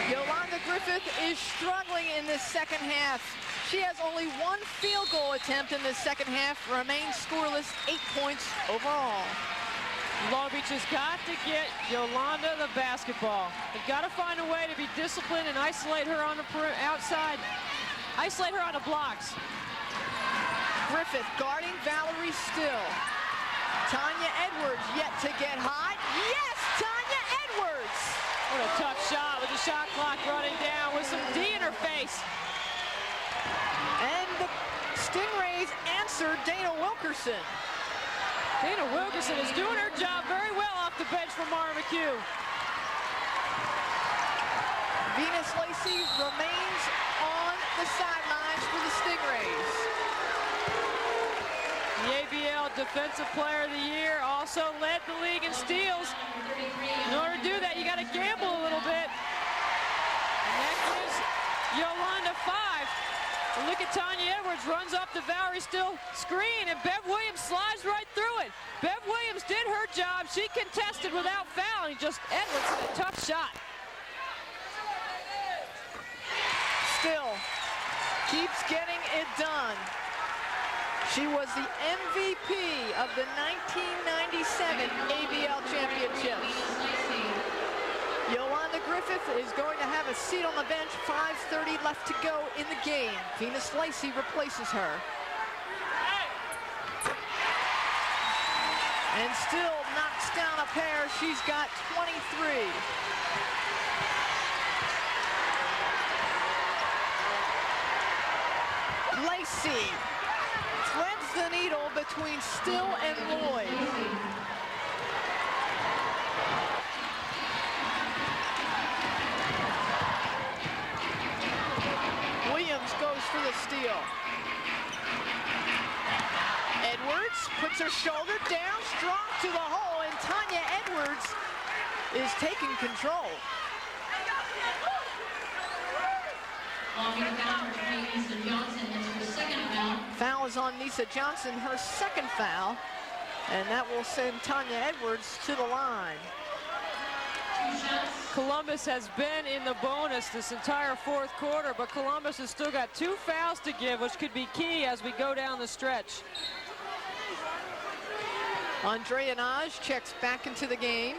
Yolanda Griffith is struggling in this second half. She has only 1 field goal attempt in this second half, remains scoreless, 8 points overall. Long Beach has got to get Yolanda the basketball. They've got to find a way to be disciplined and isolate her on the outside. Isolate her on the blocks. Griffith guarding Valerie Still. Tanya Edwards yet to get hot. Yes, Tanya Edwards! What a tough shot with the shot clock running down with some D in her face. And the Stingrays answer Dana Wilkerson. Dana Wilkerson is doing her job very well off the bench for Mara McHugh. Venus Lacey remains on the sidelines for the Stingrays. The ABL Defensive Player of the Year also led the league in steals. In order to do that, you got to gamble a little bit. And that gives Yolanda 5. And look at Tanya Edwards, runs up the Valerie Still screen, and Bev Williams slides right through it. Bev Williams did her job. She contested without fouling. Just Edwards with a tough shot. Still keeps getting it done. She was the MVP of the 1997 ABL Championships. Yolanda Griffith is going to have a seat on the bench. 5:30 left to go in the game. Venus Lacey replaces her. And Still knocks down a pair. She's got 23. Lacey threads the needle between Still and Lloyd. Williams goes for the steal. Edwards puts her shoulder down, strong to the hole, and Tanya Edwards is taking control. Foul is on Nisa Johnson, her second foul, and that will send Tanya Edwards to the line. Columbus has been in the bonus this entire fourth quarter, but Columbus has still got 2 fouls to give, which could be key as we go down the stretch. Andrea Naj checks back into the game.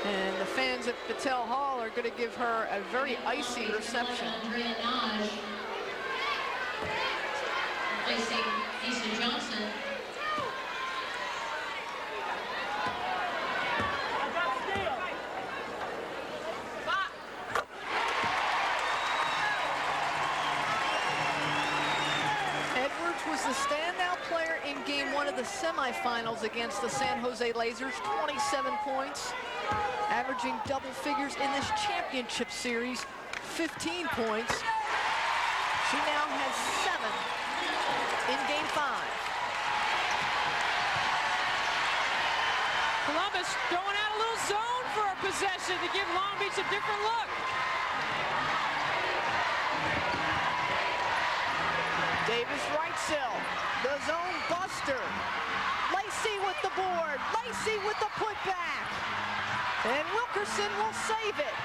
And the fans at Patel Hall are going to give her a very icy reception. Andrea Naj. Replacing Lisa Johnson. Edwards was the standout player in game 1 of the semifinals against the San Jose Lasers. 27 points. Averaging double figures in this championship series, 15 points. She now has 7 in game 5. Columbus throwing out a little zone for a possession to give Long Beach a different look. Davis Wrightsell, the zone buster. Lacey with the board. Lacey with the putback. And Wilkerson will save it.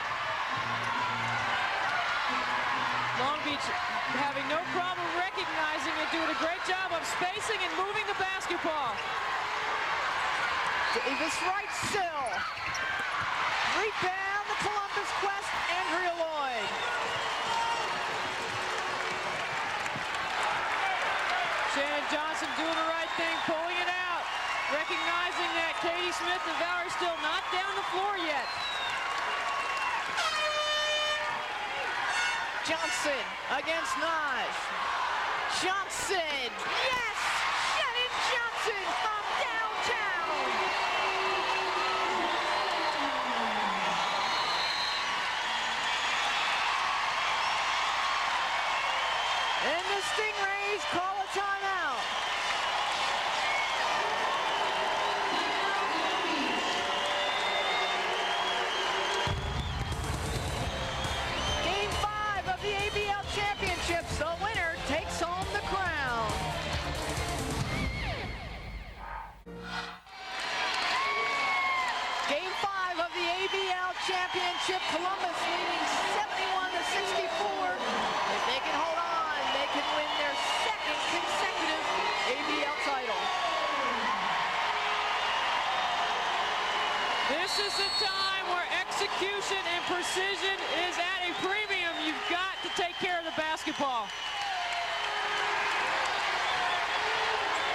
Long Beach having no problem recognizing it, doing a great job of spacing and moving the basketball. Davis Wrightsell. Rebound, the Columbus Quest, Andrea Lloyd. Shannon Johnson doing the right thing, pulling it out, recognizing that Katie Smith and Valerie still not down the floor yet. Johnson against Naj. Johnson, yes! Shannon Johnson from downtown. And the Stingrays call a timeout. Game 5 of the ABL Championships. The winner takes home the crown. Game 5 of the ABL Championship. Columbus leading 71-64. If they can hold on, they can win their second consecutive ABL title. This is the time where execution and precision is at a premium. You've got to take care of the basketball.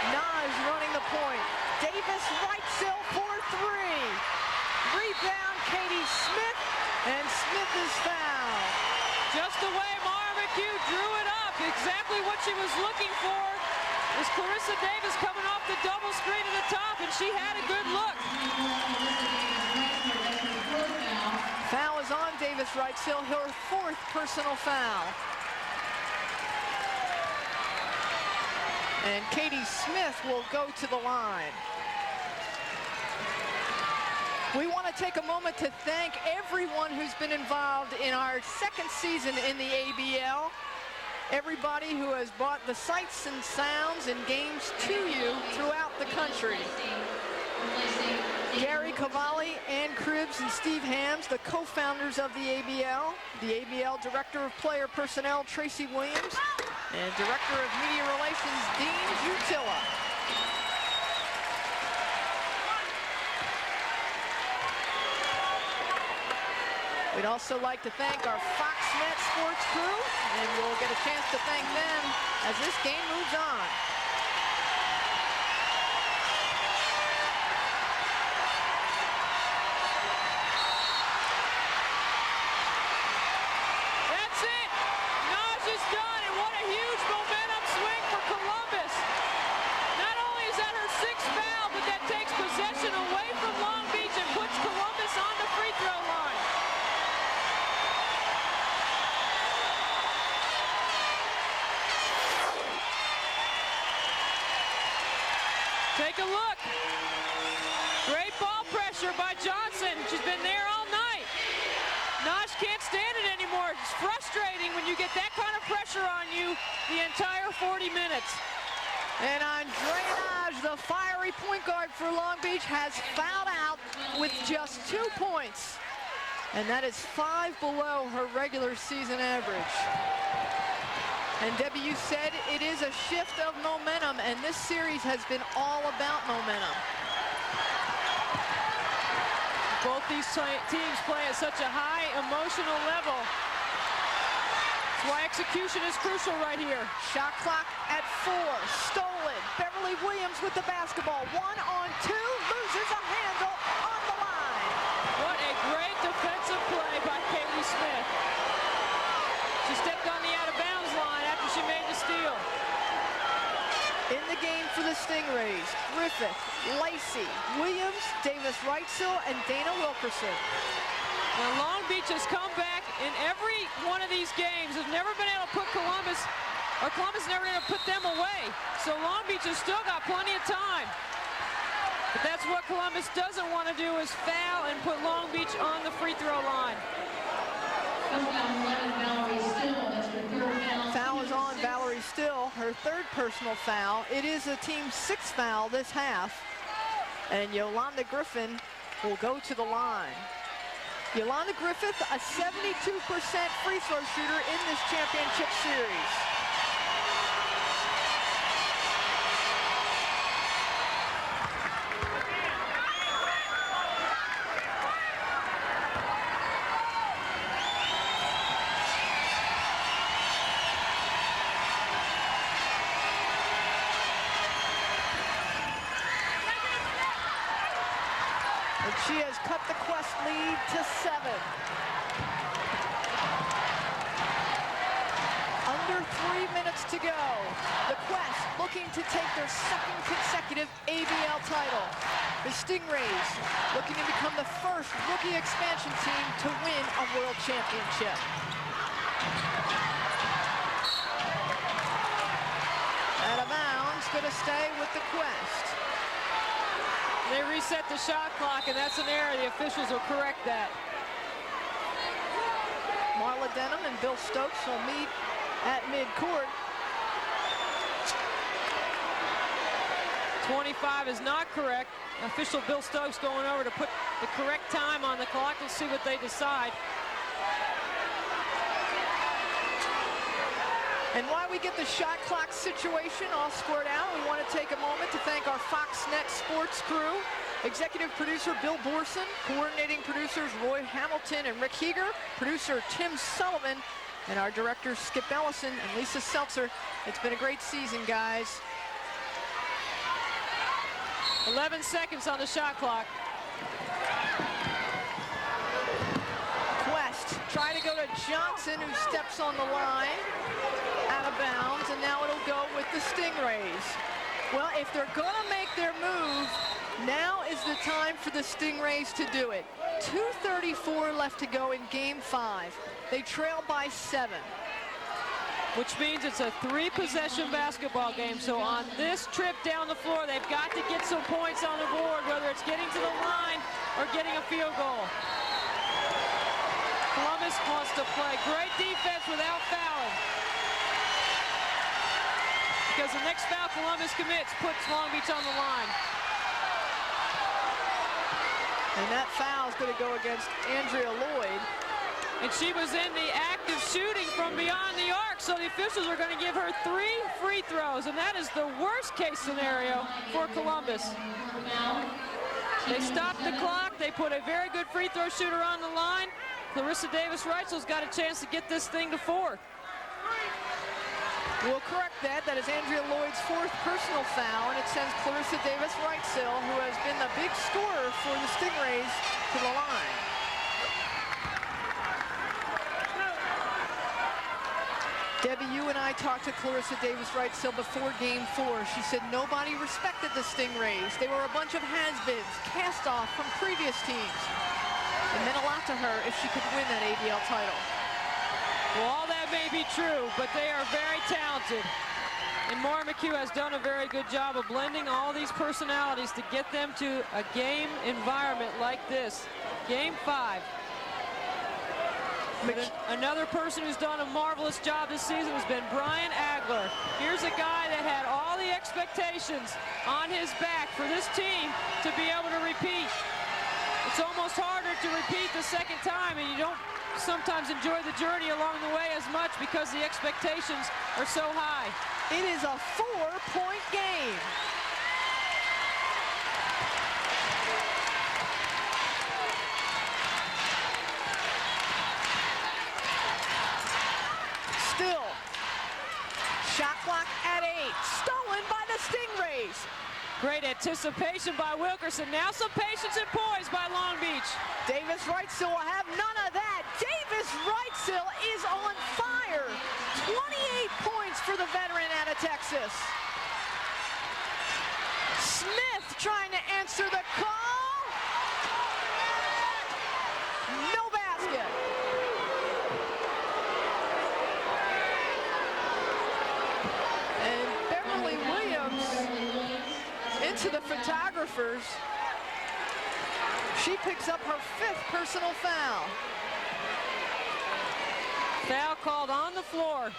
Naj running the point. Davis Wrightsell for 3. Rebound, Katie Smith, and Smith is fouled. Just the way Mara McHugh drew it up, exactly what she was looking for was Clarissa Davis coming off the double screen at the top, and she had a good look. Foul is on Davis Wrightsell, her 4th personal foul. And Katie Smith will go to the line. We want to take a moment to thank everyone who's been involved in our second season in the ABL. Everybody who has brought the sights and sounds and games to you throughout the country. Gary Cavalli, Ann Cribbs, and Steve Hams, the co-founders of the ABL. The ABL Director of Player Personnel, Tracy Williams, and Director of Media Relations, Dean Jutilla. We'd also like to thank our FoxNet Sports crew, and we'll get a chance to thank them as this game moves on. That's it. Naj is done, and what a huge momentum swing for Columbus. Not only is that her 6th foul, but that takes possession away from Long Beach and puts Columbus on the free throw line. Take a look. Great ball pressure by Johnson. She's been there all night. Naj can't stand it anymore. It's frustrating when you get that kind of pressure on you the entire 40 minutes. And Andrea Naj, the fiery point guard for Long Beach, has fouled out with just 2 points. And that is 5 below her regular season average. And Debbie, you said it is a shift of momentum, and this series has been all about momentum. Both these teams play at such a high emotional level. That's why execution is crucial right here. Shot clock at 4, stolen. Beverly Williams with the basketball, 1-on-2, loses a handle on the line. What a great defensive play by Katie Smith. She stepped on the out-of-bounds line after she made the steal. In the game for the Stingrays, Griffith, Lacey, Williams, Davis Wrightsell, and Dana Wilkerson. Now Long Beach has come back in every one of these games. Has never been able to put Columbus never been able to put them away. So Long Beach has still got plenty of time. But that's what Columbus doesn't want to do, is foul and put Long Beach on the free throw line. Foul is on Valerie Stingrays still, her third personal foul. It is a team 6th foul this half. And Yolanda Griffin will go to the line. Yolanda Griffith, a 72% free throw shooter in this championship series. And she has cut the Quest lead to 7. Under 3 minutes to go. The Quest looking to take their second consecutive ABL title. The Stingrays looking to become the first rookie expansion team to win a world championship. Out of bounds, gonna stay with the Quest. They reset the shot clock, and that's an error. The officials will correct that. Marla Denham and Bill Stokes will meet at midcourt. 25 is not correct. Official Bill Stokes going over to put the correct time on the clock. We'll see what they decide. And while we get the shot clock situation all scored out, we want to take a moment to thank our Fox Net Sports crew. Executive producer Bill Borson, coordinating producers Roy Hamilton and Rick Heeger, producer Tim Sullivan, and our directors Skip Ellison and Lisa Seltzer. It's been a great season, guys. 11 seconds on the shot clock. Quest try to go to Johnson, who steps on the line. Out of bounds, and now it'll go with the Stingrays. Well, if they're gonna make their move, now is the time for the Stingrays to do it. 2:34 left to go in game 5. They trail by 7. Which means it's a 3-possession basketball game. So on this trip down the floor, they've got to get some points on the board, whether it's getting to the line or getting a field goal. Columbus wants to play great defense without fouling. Because the next foul Columbus commits puts Long Beach on the line. And that foul is going to go against Andrea Lloyd. And she was in the act of shooting from beyond the arc, so the officials are going to give her 3 free throws, and that is the worst case scenario for Columbus. They stopped the clock. They put a very good free throw shooter on the line. Clarissa Davis-Reitzel's got a chance to get this thing to 4. We'll correct that. That is Andrea Lloyd's 4th personal foul, and it sends Clarissa Davis-Reitzel, who has been the big scorer for the Stingrays, to the line. Debbie, you and I talked to Clarissa Davis-Reitzel before game 4. She said nobody respected the Stingrays. They were a bunch of has-beens, cast off from previous teams. It meant a lot to her if she could win that ABL title. Well, all that may be true, but they are very talented. And Maura McHugh has done a very good job of blending all these personalities to get them to a game environment like this. Game 5. Another person who's done a marvelous job this season has been Brian Agler. Here's a guy that had all the expectations on his back for this team to be able to repeat. It's almost harder to repeat the second time, and you don't sometimes enjoy the journey along the way as much because the expectations are so high. It is a 4-point game. Still, shot clock at 8, stolen by the Stingrays. Great anticipation by Wilkerson. Now some patience and poise by Long Beach. Davis-Reitzel will have none of that. Davis-Reitzel is on fire. 28 points for the veteran out of Texas. Smith trying to answer the call. No basket. And Beverly Williams into the photographers. She picks up her 5th personal foul. Foul called on the floor.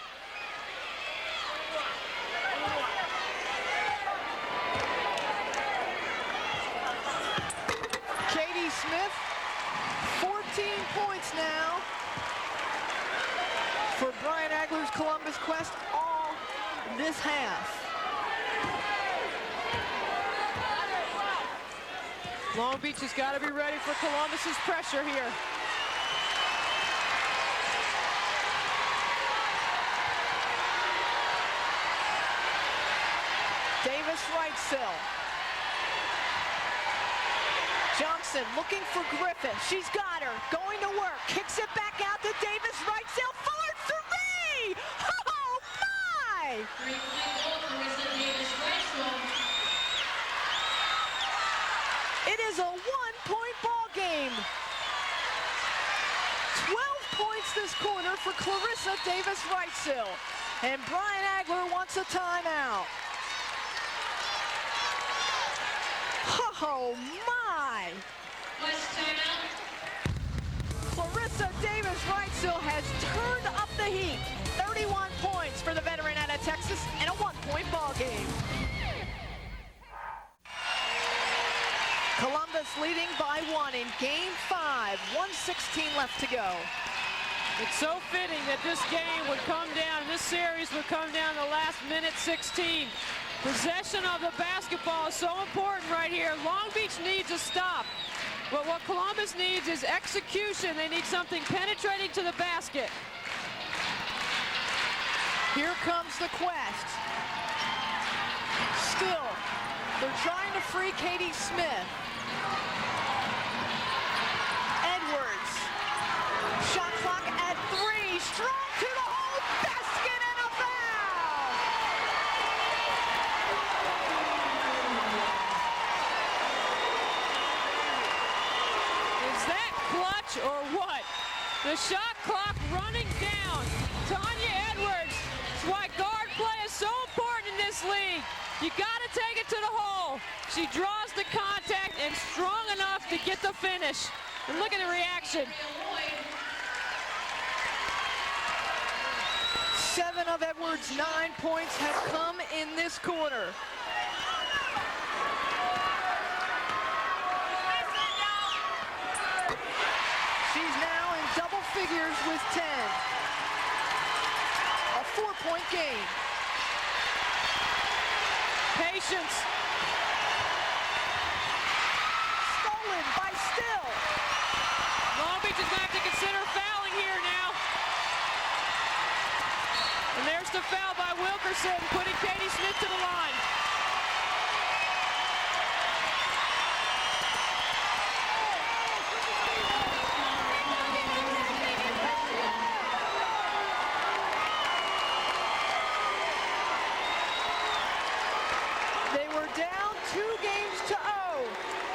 Columbus Quest all this half. Long Beach has got to be ready for Columbus's pressure here. Davis right sill. Johnson looking for Griffith. She's got her. Going to work. Kicks it back out to Davis right sill. Fuller three! Oh my! It is a one-point ball game. 12 points this quarter for Clarissa Davis Wrightsil. And Brian Agler wants a timeout. Oh my! Clarissa Davis Wrightsil has turned up the heat. 31 points for the veteran out of Texas and a one-point ball game. Columbus leading by 1 in game 5. 1:16 left to go. It's so fitting that this game would come down, this series would come down to the last minute 16. Possession of the basketball is so important right here. Long Beach needs a stop. But what Columbus needs is execution. They need something penetrating to the basket. Here comes the Quest. Still, they're trying to free Katie Smith. Edwards. Shot clock at 3. Strong to the hole. Basket and a foul. Is that clutch or what? The shot clock running down. Tanya Edwards. That's why guard play is so important in this league. You got to take it to the hole. She draws the contact and strong enough to get the finish. And look at the reaction. 7 of Edwards' 9 points have come in this quarter. She's now in double figures with 10. A 4-point game. Patience. Stolen by Still. Long Beach is going to have to consider fouling here now. And there's the foul by Wilkerson, putting Katie Smith to the line. They were down 2 games to 0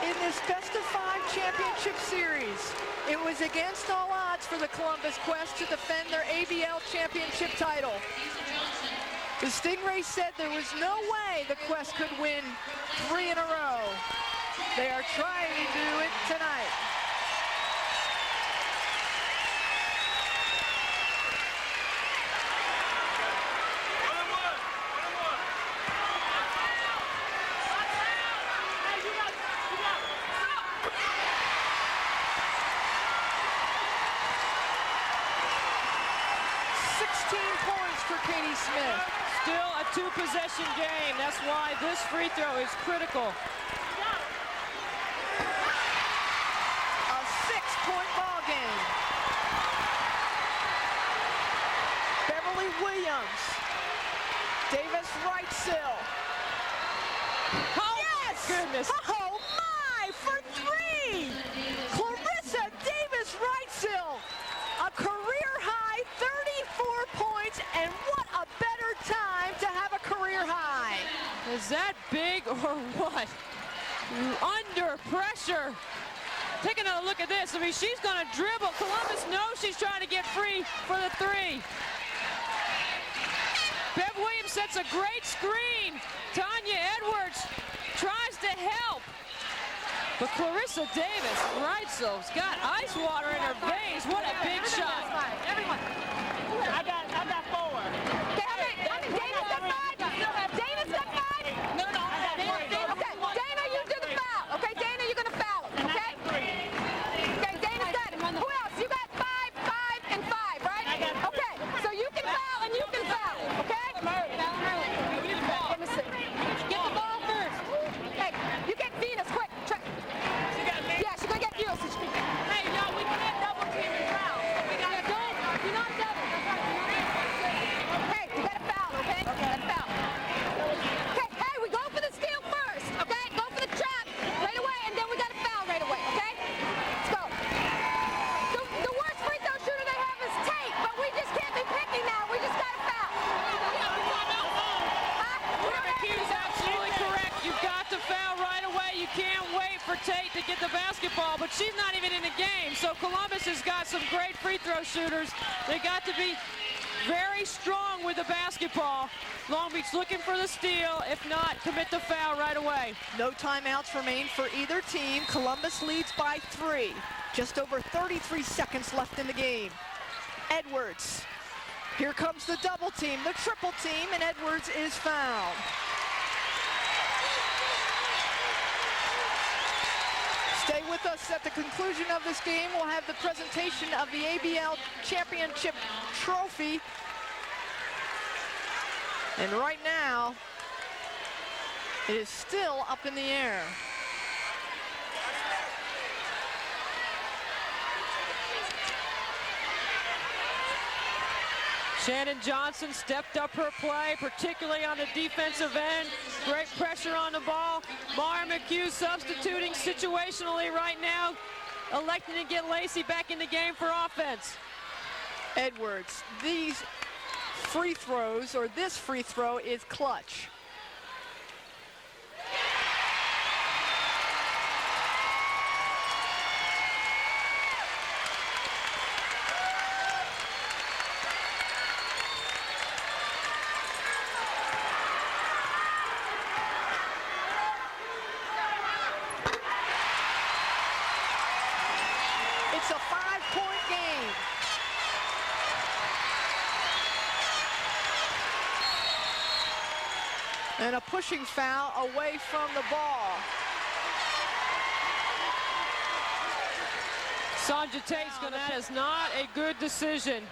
in this best-of-5 championship series. It was against all odds for the Columbus Quest to defend their ABL championship title. The Stingrays said there was no way the Quest could win 3 in a row. They are trying to do it tonight. Katie Smith. Still a 2-possession game. That's why this free throw is critical. A 6-point ball game. Beverly Williams. Davis Wrightsil. Oh, yes! Goodness. Oh my, for 3! Clarissa Davis Wrightsil. A career-high 34 points, and what a better time to have a career high. Is that big or what? Under pressure. Take another look at this. I mean, she's going to dribble. Columbus knows she's trying to get free for the 3. Bev Williams sets a great screen. Tanya Edwards tries to help. But Clarissa Davis Wrightsil's got ice water in her veins. What a big shot. Everyone. I got 4. Davis got 5. Davis got 5. No, I got 3. Okay, Dana, you do the foul. Okay, Dana, you're going to foul him. Okay? Okay, Dana's got it. Who else? You got 5, 5, and 5, right? Okay, so you can foul and you can foul. get the basketball, but she's not even in the game. So Columbus has got some great free throw shooters. They got to be very strong with the basketball. Long Beach looking for the steal. If not, commit the foul right away. No timeouts remain for either team. Columbus leads by 3. Just over 33 seconds left in the game. Edwards. Here comes the double team, the triple team, and Edwards is fouled. Stay with us. At the conclusion of this game, we'll have the presentation of the ABL Championship Trophy. And right now, it is still up in the air. Shannon Johnson stepped up her play, particularly on the defensive end. Great pressure on the ball. Mara McHugh substituting situationally right now, electing to get Lacey back in the game for offense. Edwards, these free throws, or this free throw, is clutch. It's a 5-point game. And a pushing foul away from the ball. Sanja Tate's gonna, that is not a good decision.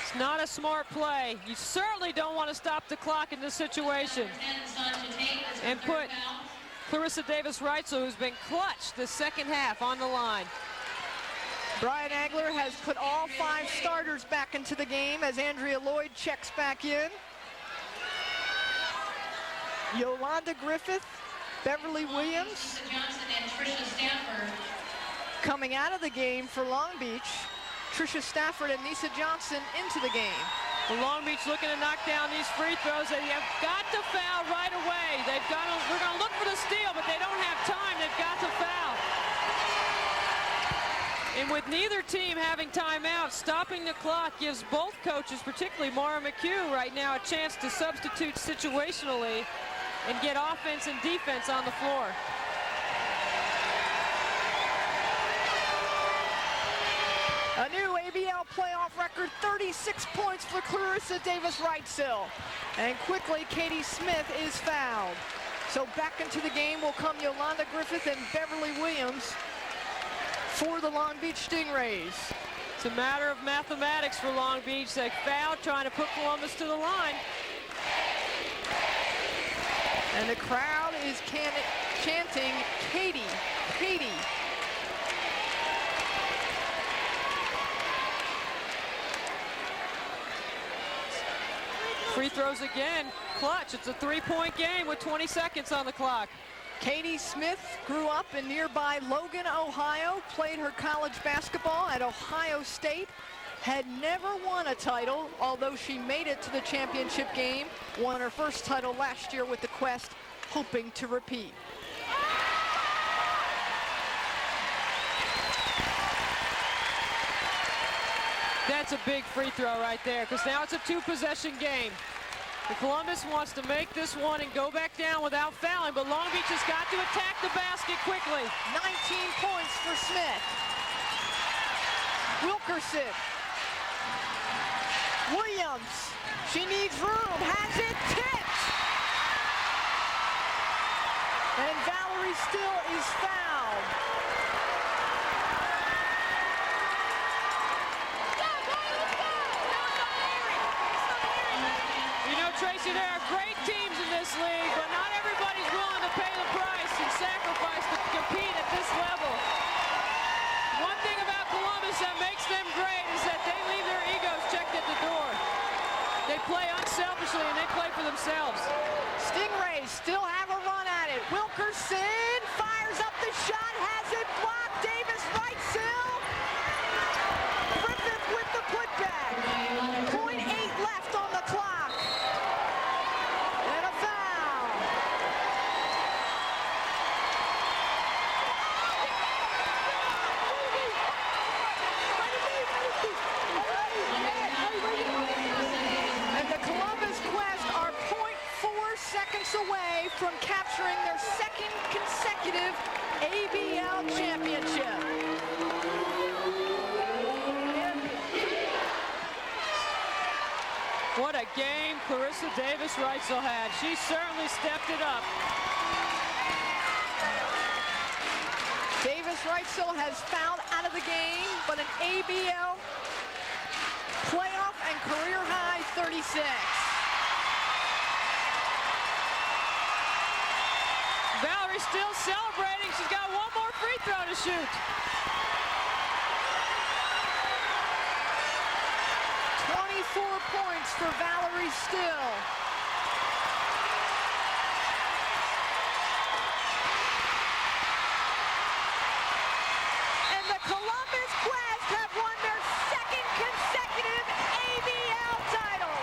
It's not a smart play. You certainly don't want to stop the clock in this situation. And put Clarissa Davis-Reitzel, who's been clutch the second half, on the line. Brian Agler has put all 5 starters back into the game as Andrea Lloyd checks back in. Yolanda Griffith, Beverly Williams. Coming out of the game for Long Beach, Tricia Stafford and Nisa Johnson into the game. The Long Beach looking to knock down these free throws. They have got to foul right away. They're going to look for the steal, but they don't have time. They've got to foul. And with neither team having timeouts, stopping the clock gives both coaches, particularly Mara McHugh right now, a chance to substitute situationally and get offense and defense on the floor. A new ABL playoff record, 36 points for Clarissa Davis-Reitzel. And quickly, Katie Smith is fouled. So back into the game will come Yolanda Griffith and Beverly Williams for the Long Beach Stingrays. It's a matter of mathematics for Long Beach. They fouled, trying to put Columbus to the line. And the crowd is chanting, Katie, Katie. Free throws again, clutch. It's a 3-point game with 20 seconds on the clock. Katie Smith grew up in nearby Logan, Ohio, played her college basketball at Ohio State, had never won a title, although she made it to the championship game, won her first title last year with the Quest, hoping to repeat. That's a big free throw right there, because now it's a 2-possession game. The Columbus wants to make this one and go back down without fouling, but Long Beach has got to attack the basket quickly. 19 points for Smith. Wilkerson. Williams. She needs room. Has it tipped. And Valerie Still is fouled. Tracy, there are great teams in this league, but not everybody's willing to pay the price and sacrifice to compete at this level. One thing about Columbus that makes them great is that they leave their egos checked at the door. They play unselfishly and they play for themselves. Stingrays still have a run at it. Wilkerson fires up the shot, has it blocked. Davis-Reitzel. Griffith with the putback. 0.8 left on the clock. And a foul. points away from capturing their second consecutive ABL championship. What a game Clarissa Davis-Reitzel had. She certainly stepped it up. Davis-Reitzel has fouled out of the game, but an ABL playoff and career high 36. Valerie's still celebrating. She's got one more free throw to shoot. 24 points for Valerie Still. And the Columbus Quest have won their second consecutive ABL title.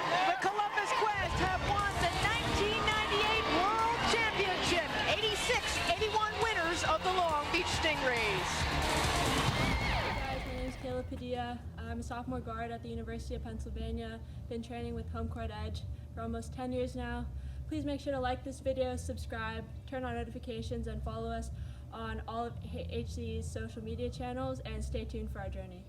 The Columbus Quest have won the 1998 World Championship, 86-81 winners of the Long Beach Stingrays. Hey guys, my name is Kayla Padilla. I'm a sophomore guard at the University of Pennsylvania. Been training with HomeCourtEdge for almost 10 years now. Please make sure to like this video, subscribe, turn on notifications, and follow us on all of HC's social media channels, and stay tuned for our journey.